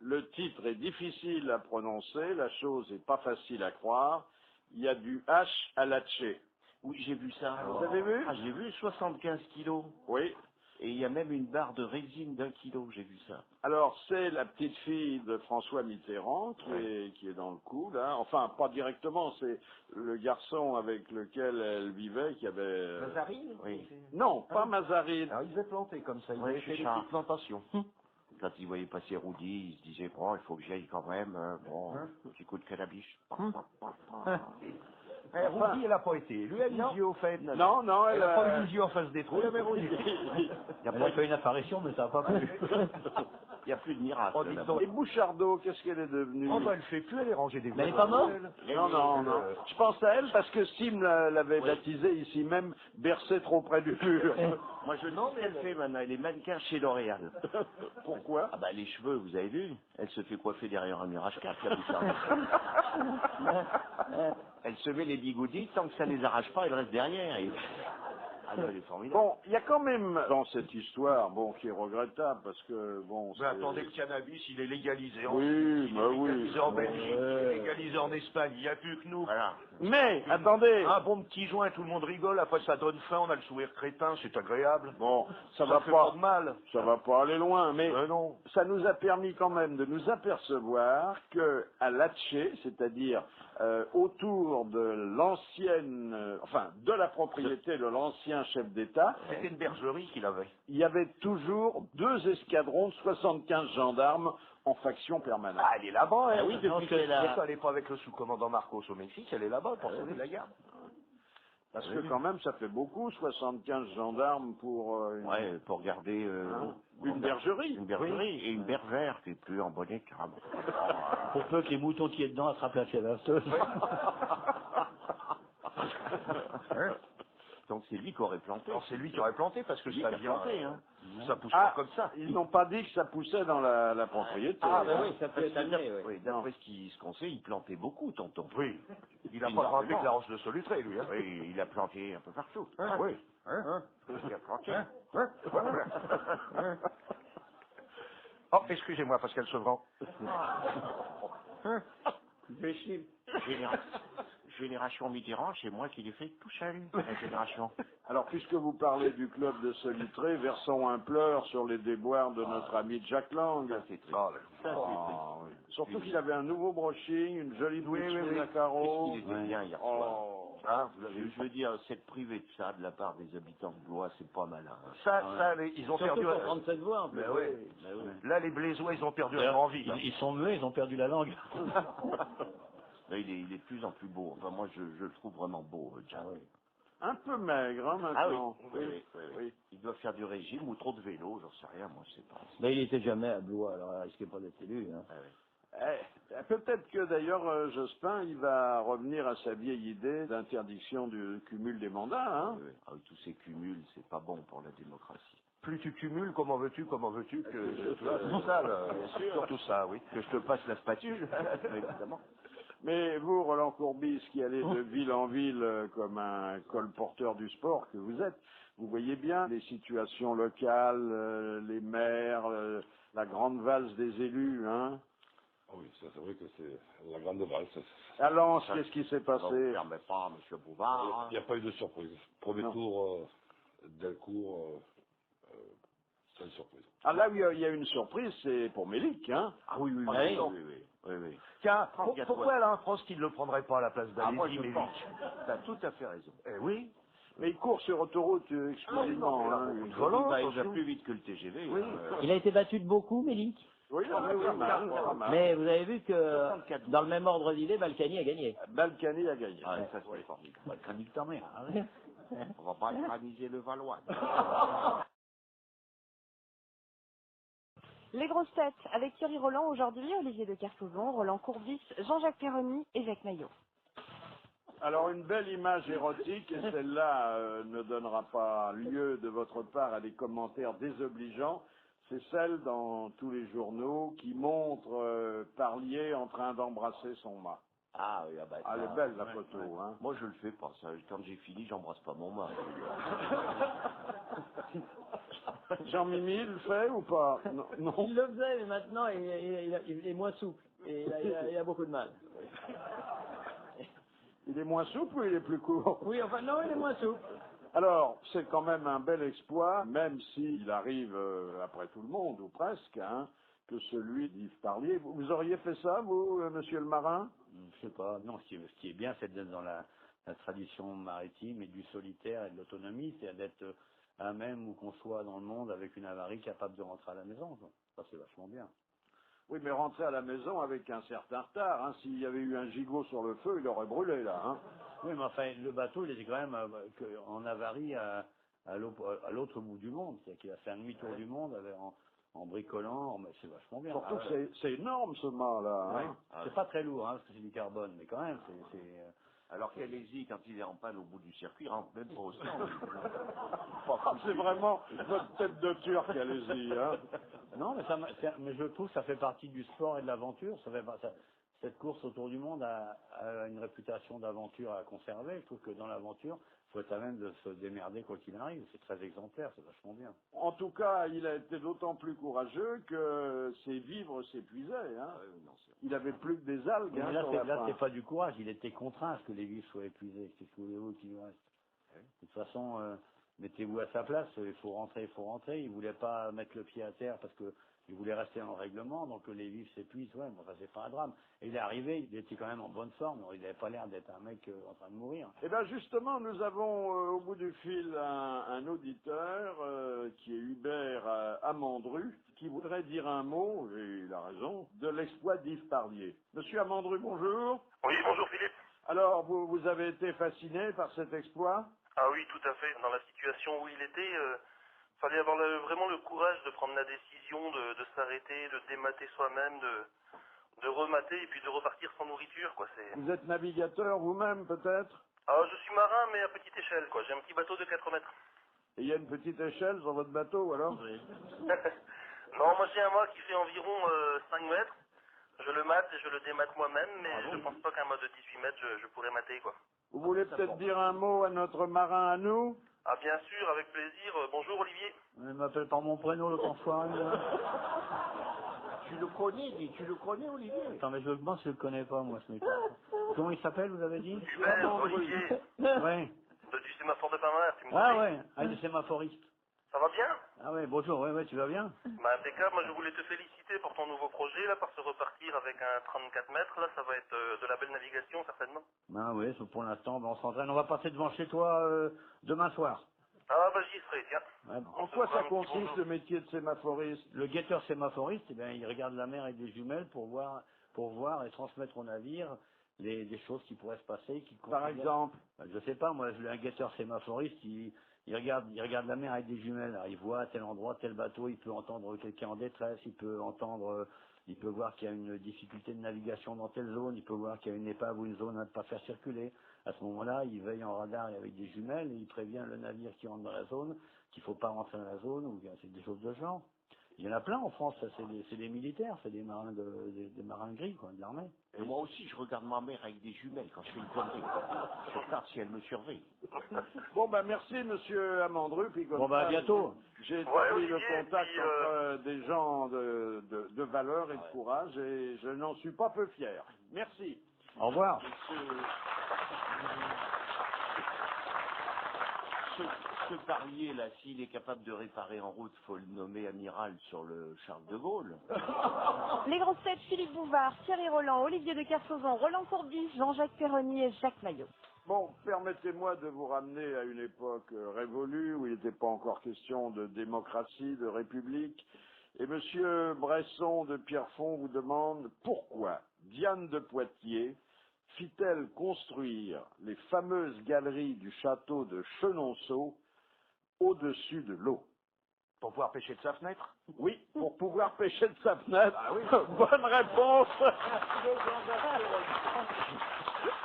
Le titre est difficile à prononcer, la chose n'est pas facile à croire. Il y a du H à latcher. Oui, j'ai vu ça. Vous avez vu? Ah, j'ai vu 75 kilos. Oui. Et il y a même une barre de résine d'1 kilo, j'ai vu ça. Alors, c'est la petite fille de François Mitterrand qui est dans le coup, là. Enfin, pas directement, c'est le garçon avec lequel elle vivait qui avait... Mazarine? Oui. Non, pas Mazarine. Alors, ils étaient plantés comme ça. Ils Ouais, avaient fait des petites plantations. Quand il voyait passer Roudy, il se disait, bon, il faut que j'y aille quand même, petit coup de calabiche. Roudy, elle n'a pas été. Lui, elle a les yeux au fait. Non, elle a pas eu les yeux en face des trous. Il a fait une apparition, mais ça n'a pas plu. Il n'y a plus de miracle. Oh, là-bas. Et Bouchardot, qu'est-ce qu'elle est devenue? Oh, elle fait plus, elle est rangée des Mais elle n'est pas morte? Non. Je pense à elle parce que Sim l'avait baptisée ici même, bercée trop près du mur. Moi, je non, mais elle fait maintenant, elle est mannequin chez L'Oréal. Pourquoi? Ah bah, les cheveux, vous avez vu? Elle se fait coiffer derrière un Mirage 4, la Bouchardot. Elle se met les bigoudis, tant que ça ne les arrache pas, elle reste derrière. Et... Ah non, elle est formidable. Bon, il y a quand même dans cette histoire, qui est regrettable parce que Mais attendez, le cannabis, il est légalisé en Oui, Suisse, il est oui. légalisé en Belgique, il est légalisé en Espagne, il n'y a plus que nous. Voilà. Mais, attendez, un bon petit joint, tout le monde rigole, après ça donne faim, on a le sourire crétin, c'est agréable. Bon, ça Ça va fait pas, pas de mal. ça va pas aller loin, mais Non. ça nous a permis quand même de nous apercevoir que à Latché, c'est-à-dire autour de l'ancienne, enfin de la propriété de l'ancien chef d'État, C'était une bergerie qu'il avait. il y avait toujours 2 escadrons de 75 gendarmes en faction permanente. Ah, elle est là-bas, hein. Ah oui, depuis qu'elle a- Elle est pas avec le sous-commandant Marcos au Mexique, elle est là-bas pour sauver la garde. Parce que quand même, ça fait beaucoup, 75 gendarmes pour Ouais, pour garder une bergerie. une bergerie et une bergère qui est plus en bon état. Pour peu que les moutons qui est dedans attrapent la fièvre afteuse. Donc c'est lui qui aurait planté. Alors c'est lui qui aurait planté parce que Lui ça qui a vient, planté, hein. ça pousse Ah, pas comme ça. Ils n'ont pas dit que ça poussait dans la propriété. Ah, ben hein. oui, ça peut être amené, oui. Oui, d'après ce qu'on sait, il plantait beaucoup, tonton. Oui. Il a pas Énormément. frappé que la roche de Solutré, lui. Hein. Oui, il a planté un peu partout. Oui. Il a planté. Oh, excusez-moi, Pascal Sevran. Génération Mitterrand, c'est moi qui l'ai fait tout seul, la génération. Alors, puisque vous parlez du club de Solutré, versons un pleur sur les déboires de notre ami Jack Lang. Ça, c'est triste. Oh, là. Ça, c'est Ah, oui. Surtout qu'il avait un nouveau brushing, une jolie bouche oui. à carreaux. triste. Il était bien hier soir. Oh. Hein, vous avez vu Je veux dire, cette privée de ça de la part des habitants de Blois, c'est pas malin. hein. ça, ils ont Surtout perdu. pour 37 voix, en plus. Mais oui. Ben oui. Là, les Blésois, ils ont perdu leur D'ailleurs, envie. hein. ils sont muets, ils ont perdu la langue. Là, il est de plus en plus beau. Enfin, moi, je le trouve vraiment beau, Jack. Un peu maigre, hein, Ah oui. maintenant. Oui. Il doit faire du régime ou trop de vélo, j'en sais rien, moi, je sais pas. Mais il était jamais à Blois, alors il risquait pas d'être élu. Hein. Ah oui. Peut-être que d'ailleurs Jospin, il va revenir à sa vieille idée d'interdiction du cumul des mandats. Hein. Oui. Ah oui, tous ces cumuls, c'est pas bon pour la démocratie. Plus tu cumules, comment veux-tu que... Tout ça, là. Surtout ça, oui. Que je te passe la spatule, évidemment. Mais vous, Roland Courbis, qui allez de ville en ville comme un colporteur du sport que vous êtes, vous voyez bien les situations locales, les maires, la grande valse des élus, hein. Ah oui, ça c'est vrai que c'est la grande valse. À Lens, qu'est-ce qui s'est Ça ne passé? permet pas, M. Bouvard. Il n'y a pas eu de surprise. Premier Non. tour, Delcourt, sans surprise. Ah là, il y a une surprise, c'est pour Mélic, hein. Ah oui. Oui. Tiens, Franck Gatouin. pourquoi Alain France qu'il ne le prendrait pas à la place d'Alési, Moi, je mais pense. Tu as tout à fait raison. Eh oui. Mais il court sur autoroute exclusivement. Ah, hein. non, Il volant, va attention. plus vite que le TGV. Oui. Il a été battu de beaucoup, Mélic. Oui, pas mal. Mais vous avez vu que dans le même ordre d'idée, Balkany a gagné. Balkany a gagné. Ah, ça, c'est formidable. Balkany de ta mère. Arrête. On va pas éterniser le Valois. Les grosses têtes avec Thierry Roland aujourd'hui, Olivier de Kersauzon, Roland Courbis, Jean-Jacques Perroni et Jacques Maillot. Alors une belle image érotique, et celle-là ne donnera pas lieu de votre part à des commentaires désobligeants, c'est celle dans tous les journaux qui montre Parlier en train d'embrasser son mât. Ah oui, bah, Ah, elle est belle la photo, hein. Moi, je le fais pas, ça. Quand j'ai fini, j'embrasse pas mon mari. Jean-Mimi le fait ou pas? Non. Il le faisait, mais maintenant, il est moins souple. Et il a beaucoup de mal. Il est moins souple ou il est plus court? Oui, enfin, non, il est moins souple. Alors, c'est quand même un bel exploit, même s'il arrive après tout le monde, ou presque, hein, que celui d'Yves Parlier. Vous auriez fait ça, vous, monsieur le marin? Je sais pas. Non, ce qui est bien, c'est d'être dans la tradition maritime et du solitaire et de l'autonomie, c'est d'être à même où qu'on soit dans le monde avec une avarie capable de rentrer à la maison. Ça, c'est vachement bien. Oui, mais rentrer à la maison avec un certain retard. Hein. S'il y avait eu un gigot sur le feu, il aurait brûlé, là. Hein. Oui, mais enfin, le bateau, il était quand même en avarie à l'autre bout du monde. C'est-à-dire qu'il a fait un demi-tour du monde en bricolant. Mais c'est vachement bien. Surtout que c'est énorme, ce mât-là. Ouais. Hein. C'est pas très lourd, hein, parce que c'est du carbone, mais quand même, Alors qu'Alési, quand il est en panne au bout du circuit, il rentre même pas au stand. C'est vraiment votre tête de turc, allez-y. Hein. Non, mais je trouve que ça fait partie du sport et de l'aventure. Cette course autour du monde a une réputation d'aventure à conserver. Je trouve que dans l'aventure, faut être à même de se démerder quoi qu'il arrive. C'est très exemplaire, c'est vachement bien. En tout cas, il a été d'autant plus courageux que ses vivres s'épuisaient. Hein. Il avait plus que des algues. Mais hein, là, sur la fin. c'est pas du courage, il était contraint à ce que les vivres soient épuisés. Qu'est-ce que voulez-vous qu'il nous reste? De toute façon, mettez-vous à sa place, il faut rentrer, il faut rentrer. Il voulait pas mettre le pied à terre parce que il voulait rester en règlement, donc les vivres s'épuisent, ouais, bon, ça c'est pas un drame. Et il est arrivé, il était quand même en bonne forme, il n'avait pas l'air d'être un mec en train de mourir. Eh bien justement, nous avons au bout du fil un auditeur qui est Hubert Amandru, qui voudrait dire un mot, et il a raison, de l'exploit d'Yves Parlier. Monsieur Amandru, bonjour. Oui, bonjour Philippe. Alors, vous avez été fasciné par cet exploit? Ah oui, tout à fait. Dans la situation où il était, fallait avoir vraiment le courage de prendre la décision de s'arrêter, de démater soi-même, de remater et puis de repartir sans nourriture, quoi. Vous êtes navigateur vous-même, peut-être? Ah, je suis marin, mais à petite échelle, quoi. J'ai un petit bateau de 4 mètres. Et il y a une petite échelle sur votre bateau, alors? Oui. Non, moi j'ai un mât qui fait environ 5 mètres. Je le mate et je le démate moi-même, mais je pense pas qu'un mât de 18 mètres, je pourrais mater, quoi. Vous voulez peut-être dire un mot à notre marin à nous? Ah, bien sûr, avec plaisir. Bonjour Olivier. Il m'appelle par mon prénom, le enfoiré. Tu le connais, tu le connais, Olivier? Attends, mais je pense que je le connais pas, moi, ce mec. Comment il s'appelle, vous avez dit? Hubert, Olivier. Ouais. Du sémaphore de Pain-Mer, tu me Ah connais? ouais, il est sémaphoriste. Ça va bien? Ah ouais, bonjour, ouais, tu vas bien? Bah impeccable, moi je voulais te féliciter pour ton nouveau projet, là, par se repartir avec un 34 mètres, là, ça va être de la belle navigation, certainement. Ah ouais, pour l'instant, on s'entraîne. On va passer devant chez toi demain soir. Ah bah j'y serai, tiens. Ouais, bon. En quoi ça consiste, le métier de sémaphoriste? Le guetteur sémaphoriste, eh bien, il regarde la mer avec des jumelles pour voir et transmettre au navire des choses qui pourraient se passer. Par exemple? Je sais pas, moi, un guetteur sémaphoriste, il regarde la mer avec des jumelles. Alors, il voit à tel endroit, tel bateau, il peut entendre quelqu'un en détresse, il peut voir qu'il y a une difficulté de navigation dans telle zone, il peut voir qu'il y a une épave ou une zone à ne pas faire circuler. À ce moment-là, il veille en radar et avec des jumelles et il prévient le navire qui rentre dans la zone qu'il faut pas rentrer dans la zone ou c'est des choses de ce genre. Il y en a plein en France, ça, c'est des militaires, c'est des marins des marins gris, quoi, de l'armée. Et moi aussi, je regarde ma mère avec des jumelles quand je fais une connerie. Je regarde si elle me surveille. Bon, ben merci, monsieur Amandru. Puis comme bon, ben à bientôt. J'ai établi le contact entre des gens de valeur et de courage et je n'en suis pas peu fier. Merci. Au revoir. Ce Parlier, là, s'il est capable de réparer en route, faut le nommer amiral sur le Charles de Gaulle. Les grosses têtes, Philippe Bouvard, Thierry Roland, Olivier de Kersauzon, Roland Courbis, Jean-Jacques Perroni et Jacques Maillot. Bon, permettez-moi de vous ramener à une époque révolue où il n'était pas encore question de démocratie, de république. Et monsieur Bresson de Pierrefonds vous demande pourquoi Diane de Poitiers fit-elle construire les fameuses galeries du château de Chenonceau au-dessus de l'eau? Pour pouvoir pêcher de sa fenêtre? Oui, pour pouvoir pêcher de sa fenêtre. Ah oui. Bonne réponse.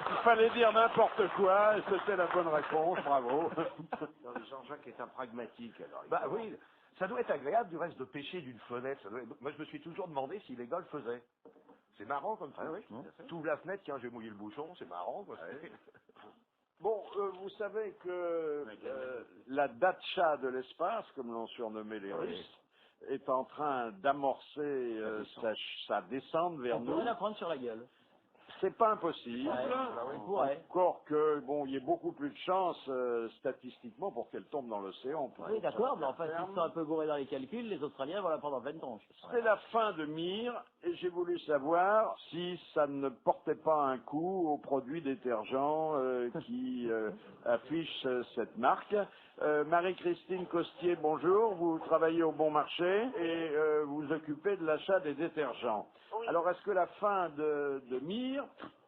Il fallait dire n'importe quoi et c'était la bonne réponse, bravo. Jean-Jacques est un pragmatique, alors. Bah oui, ça doit être agréable du reste de pêcher d'une fenêtre. Moi je me suis toujours demandé si les gars le faisaient. C'est marrant comme ça. Ah oui, tu ouvres la fenêtre, tiens, j'ai mouillé le bouchon, c'est marrant. Quoi. Bon, vous savez que la Dacia de l'espace, comme l'ont surnommé les Russes, est en train d'amorcer sa descente vers nous. On pourrait la prendre sur la gueule. C'est pas impossible. Encore que, bon, il y ait beaucoup plus de chances statistiquement pour qu'elle tombe dans l'océan. Oui, d'accord, mais enfin, s'ils sont un peu gourés dans les calculs, les Australiens vont la prendre en pleine tronche. C'est la fin de Mire et j'ai voulu savoir si ça ne portait pas un coup aux produits détergents qui affichent cette marque. Marie-Christine Costier, bonjour. Vous travaillez au Bon Marché et vous occupez de l'achat des détergents. Oui. Alors, est-ce que la fin de Mire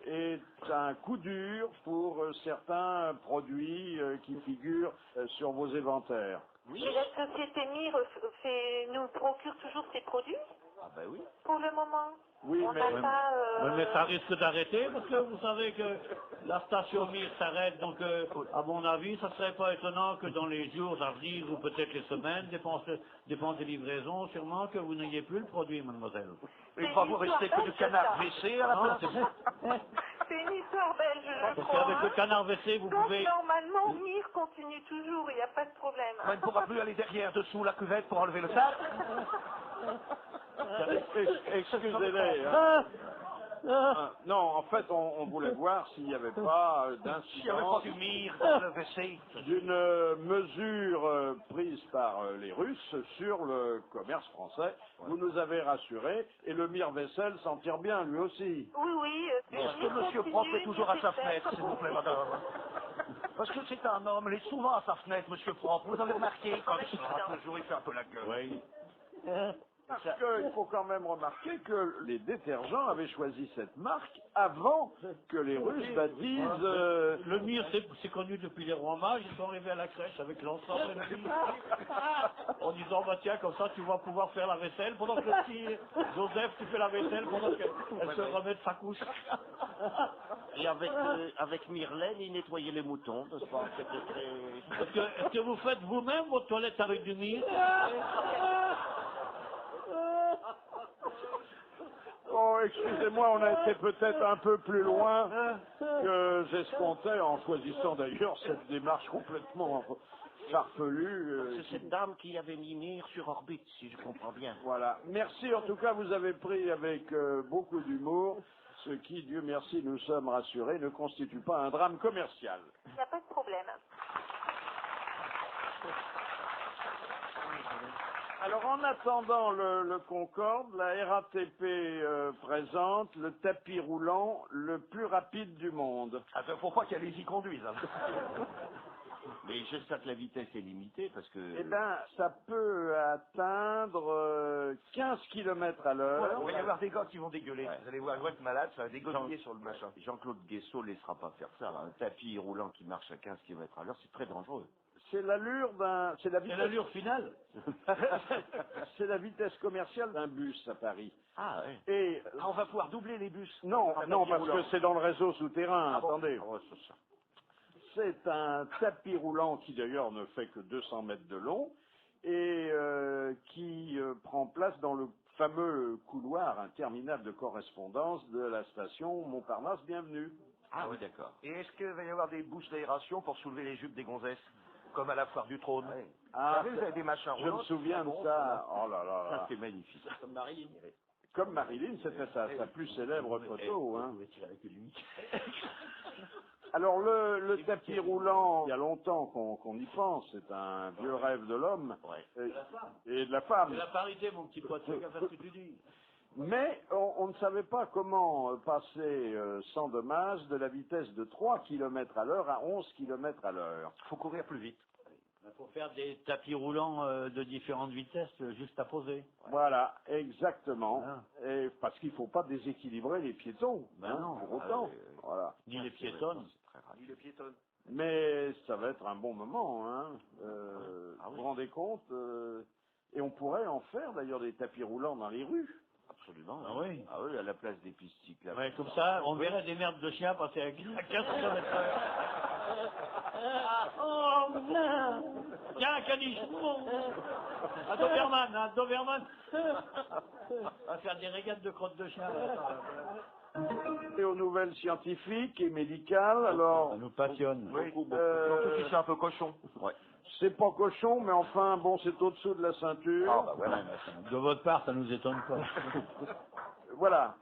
est un coup dur pour certains produits qui figurent sur vos éventaires? Oui. Et la société Mire nous procure toujours ces produits? Ah ben oui. Pour le moment. Oui, mais ça risque d'arrêter parce que vous savez que la station Mire s'arrête, donc à mon avis, ça serait pas étonnant que dans les jours à venir ou peut-être les semaines, dépend des livraisons, sûrement que vous n'ayez plus le produit, mademoiselle. Il va vous rester que du canard blessé à la place. C'est une histoire belge, je Parce crois. qu'avec le canard WC, vous Donc pouvez... normalement, Mire continue toujours, il n'y a pas de problème. On ne pourra plus aller derrière, dessous la cuvette pour enlever le sac. Excusez-les. Hein. Non, en fait, on voulait voir s'il n'y avait pas S'il n'y avait pas d'incidence du mire dans le WC. d'une mesure prise par les Russes sur le commerce français. Vous nous avez rassurés et le mire-vaisselle s'en tire bien, lui aussi. Oui, oui. Est-ce que monsieur Propre est toujours à sa fenêtre, s'il vous plaît, madame? Parce que c'est un homme, il est souvent à sa fenêtre, monsieur Propre. Vous avez remarqué comme ça, toujours il fait un peu la gueule. Oui. Parce qu'il faut quand même remarquer que les détergents avaient choisi cette marque avant que les Russes baptisent... Le mire, c'est connu depuis les rois mages. Ils sont arrivés à la crèche avec l'ensemble de mire. En disant, bah tiens, comme ça, tu vas pouvoir faire la vaisselle pendant que le petit Joseph, tu fais la vaisselle pendant qu'elle se remet de sa couche. Et avec Myrlène, il nettoyait les moutons, n'est-ce pas? Est-ce que vous faites vous-même votre toilette avec du mire? Oh, excusez-moi, on a été peut-être un peu plus loin que j'escomptais en choisissant d'ailleurs cette démarche complètement farfelue. C'est cette dame qui avait mis Mire sur orbite, si je comprends bien. Voilà. Merci, en tout cas, vous avez pris avec beaucoup d'humour, ce qui, Dieu merci, nous sommes rassurés, ne constitue pas un drame commercial. Il n'y a pas de problème. Alors, en attendant le Concorde, la RATP présente le tapis roulant le plus rapide du monde. Attends, faut pas qu'elle y conduise. Hein. Mais j'espère que la vitesse est limitée, parce que... Eh bien, ça peut atteindre 15 km à l'heure. Il va y avoir des gars qui vont dégueuler. Ouais. Vous allez voir, être malade, ça va dégueuler sur le machin. Jean-Claude Guessot ne laissera pas faire ça. Un tapis roulant qui marche à 15 km à l'heure, c'est très dangereux. C'est l'allure d'un... C'est l'allure finale. C'est la vitesse commerciale d'un bus à Paris. Ah ouais. Et on va pouvoir doubler les bus. Non, parce que c'est dans le réseau souterrain. Attendez. Bon. C'est un tapis roulant qui d'ailleurs ne fait que 200 mètres de long et qui prend place dans le fameux couloir interminable de correspondance de la station Montparnasse Bienvenue. Ah oui, d'accord. Et est-ce qu'il va y avoir des bouches d'aération pour soulever les jupes des gonzesses? Comme à la foire du trône. Ouais. Ah, vous avez des machins je me souviens de ça. Oh là là. Ça, c'est magnifique. Comme Marilyn. Comme Marilyn, c'était sa plus célèbre photo. Hein. Alors le tapis roulant, il y a longtemps qu'on y pense, c'est un vieux rêve de l'homme et de la femme. C'est la parité, mon petit pote, c'est qu'à faire ce que tu dis. Mais on ne savait pas comment passer sans dommage de la vitesse de 3 km à l'heure à 11 km à l'heure. Il faut courir plus vite. Il faut faire des tapis roulants de différentes vitesses juste à poser. Voilà, exactement. Et parce qu'il ne faut pas déséquilibrer les piétons, non, pour autant. Voilà. Ni les piétonnes. Ni les piétonnes. Mais ça va être un bon moment. Hein. Vous vous rendez compte et on pourrait en faire d'ailleurs des tapis roulants dans les rues. Absolument. Ah oui. Ah oui, à la place des pistes cyclables. Ouais, comme ça, on verrait des merdes de chiens passer à 15 km/h. Oh, non. Tiens, un caniche. Un Doberman, un Doberman. On va faire des régates de crottes de chien. Et aux nouvelles scientifiques et médicales, alors... Ça nous passionne. Oui, surtout si c'est un peu cochon. Ouais. C'est pas cochon, mais enfin, bon, c'est au-dessous de la ceinture. Ah, bah voilà. De votre part, ça nous étonne pas. Voilà,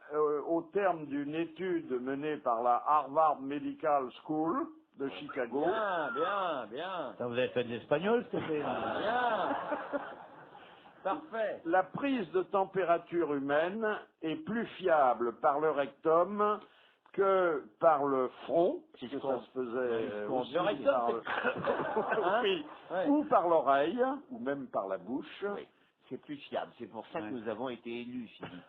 au terme d'une étude menée par la Harvard Medical School de Chicago. Bien. Ça, vous avez fait de l'espagnol, s'il te plaît. Bien. Parfait. La prise de température humaine est plus fiable par le rectum que par le front, parce que ça se faisait aussi Le rectum, par oui. Ou par l'oreille, ou même par la bouche. Oui. C'est plus fiable. C'est pour ça que nous avons été élus, Philippe.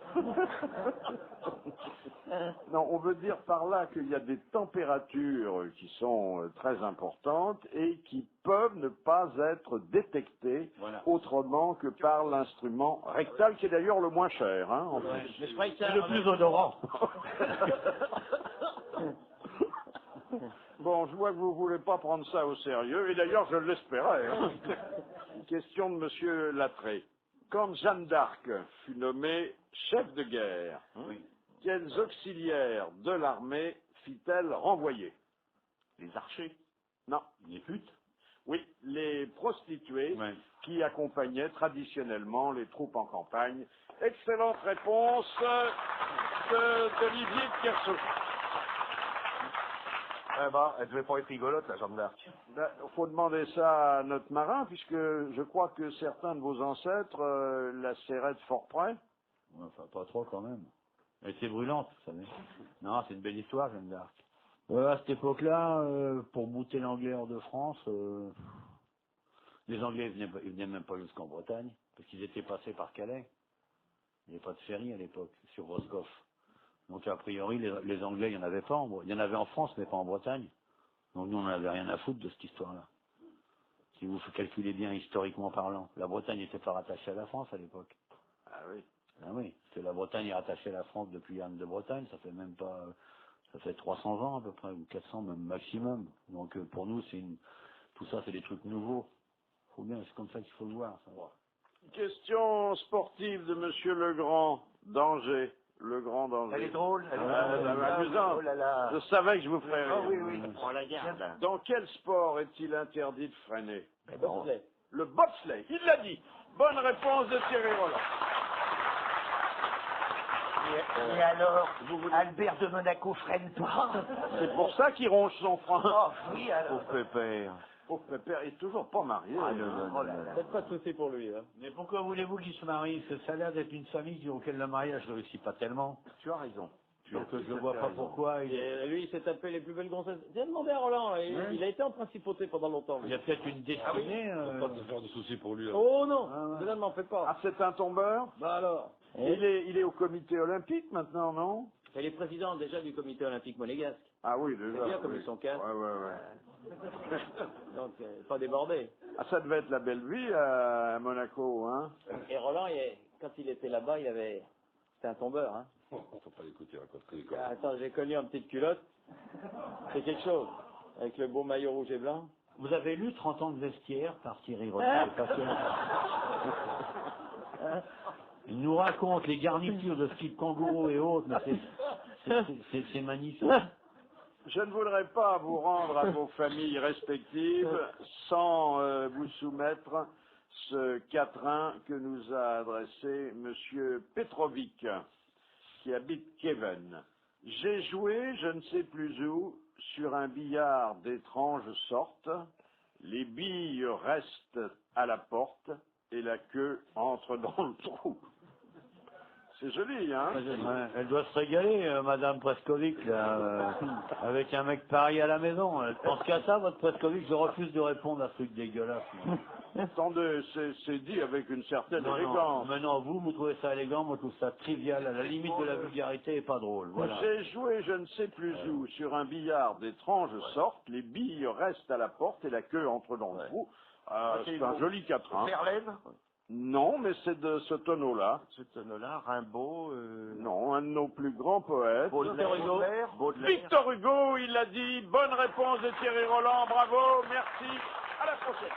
Non, on veut dire par là qu'il y a des températures qui sont très importantes et qui peuvent ne pas être détectées autrement que par l'instrument rectal, qui est d'ailleurs le moins cher. Hein, en plus. Mais je crois que c'est le plus odorant. Bon, je vois que vous ne voulez pas prendre ça au sérieux, et d'ailleurs je l'espérais. Hein. Question de Monsieur Lattré. Quand Jeanne d'Arc fut nommée chef de guerre, quels auxiliaires de l'armée fit-elle renvoyer? Les archers? Non. Les putes? Oui, les prostituées qui accompagnaient traditionnellement les troupes en campagne. Excellente réponse d'Olivier de Kersauzon. Eh ben, elle devait pas être rigolote, la Jeanne d'Arc. Ben, faut demander ça à notre marin, puisque je crois que certains de vos ancêtres la serraient de fort près. Enfin, pas trop quand même. Elle était brûlante, vous savez. Non, c'est une belle histoire, Jeanne d'Arc. À cette époque-là, pour bouter l'anglais hors de France, les Anglais ils venaient même pas jusqu'en Bretagne, parce qu'ils étaient passés par Calais. Il n'y avait pas de ferry à l'époque, sur Roscoff. Donc a priori, les Anglais, il n'y en avait pas. Il y en avait en France, mais pas en Bretagne. Donc nous, on n'avait rien à foutre de cette histoire-là. Si vous calculez bien historiquement parlant, la Bretagne n'était pas rattachée à la France à l'époque. Ah oui. Ah oui, parce que la Bretagne est rattachée à la France depuis Anne de Bretagne, ça fait même pas... Ça fait 300 ans à peu près, ou 400 même maximum. Donc pour nous, tout ça, c'est des trucs nouveaux. Faut bien, c'est comme ça qu'il faut le voir. Ça. Question sportive de Monsieur Legrand d'Angers. Legrand d'Angers. Elle est drôle, elle est amusante. Oh là là. Je savais que je vous ferais rire. Oh oui, oui. On la garde. Dans quel sport est-il interdit de freiner? Le bobsleigh. Le bobsleigh, il l'a dit. Bonne réponse de Thierry Roland. Et alors, Albert de Monaco freine pas? C'est pour ça qu'il ronge son frein. Oh oui, alors. Pauvre pépère. Pauvre pépère, il est toujours pas marié. Peut-être pas de souci pour lui. Hein. Mais pourquoi voulez-vous qu'il se marie? Parce que ça a l'air d'être une famille auquel le mariage ne réussit pas tellement. Tu as raison. Donc je ne vois pas pourquoi. Lui, il s'est tapé les plus belles gonzesses. Viens demander à Roland, là. Il a été en principauté pendant longtemps. Il y a peut-être une destinée. Pas de faire de soucis pour lui. Là. Oh non, ne m'en fais pas. Ah, c'est un tombeur? Bah alors. Il est au comité olympique maintenant, non? Elle est présidente déjà du comité olympique monégasque. Ah oui, déjà. C'est bien comme ils sont quatre. Ouais. Donc, pas débordé. Ah, ça devait être la belle vie à Monaco, hein? Et Roland, quand il était là-bas, c'était un tombeur, hein? Faut pas l'écouter raconter des conneries. Attends, j'ai connu en petite culotte. C'est quelque chose. Avec le beau maillot rouge et blanc. Vous avez lu 30 ans de vestiaire par Thierry Roland. C'est passionnant. Il nous raconte les garnitures de ski de kangourou et autres, mais c'est magnifique. Je ne voudrais pas vous rendre à vos familles respectives sans vous soumettre ce quatrain que nous a adressé Monsieur Petrovic, qui habite Kieven. J'ai joué, je ne sais plus où, sur un billard d'étrange sorte. Les billes restent à la porte et la queue entre dans le trou. C'est joli, hein? Elle doit se régaler, Madame Preskovic, là, avec un mec pareil à la maison. Elle pense qu'à ça, votre Preskovic. Je refuse de répondre à ce truc dégueulasse. Attendez, c'est dit avec une certaine élégance. Non, mais non, vous trouvez ça élégant, moi je trouve ça trivial, à la limite de la vulgarité et pas drôle. Voilà. J'ai joué je ne sais plus où, sur un billard d'étrange sorte. Les billes restent à la porte et la queue entre dans le trou. C'est un joli quatrain. Verlaine? Non, mais c'est de ce tonneau-là. Ce tonneau-là, Rimbaud... Non, un de nos plus grands poètes. Victor Hugo. Victor Hugo, il l'a dit. Bonne réponse de Thierry Roland. Bravo, merci. À la prochaine.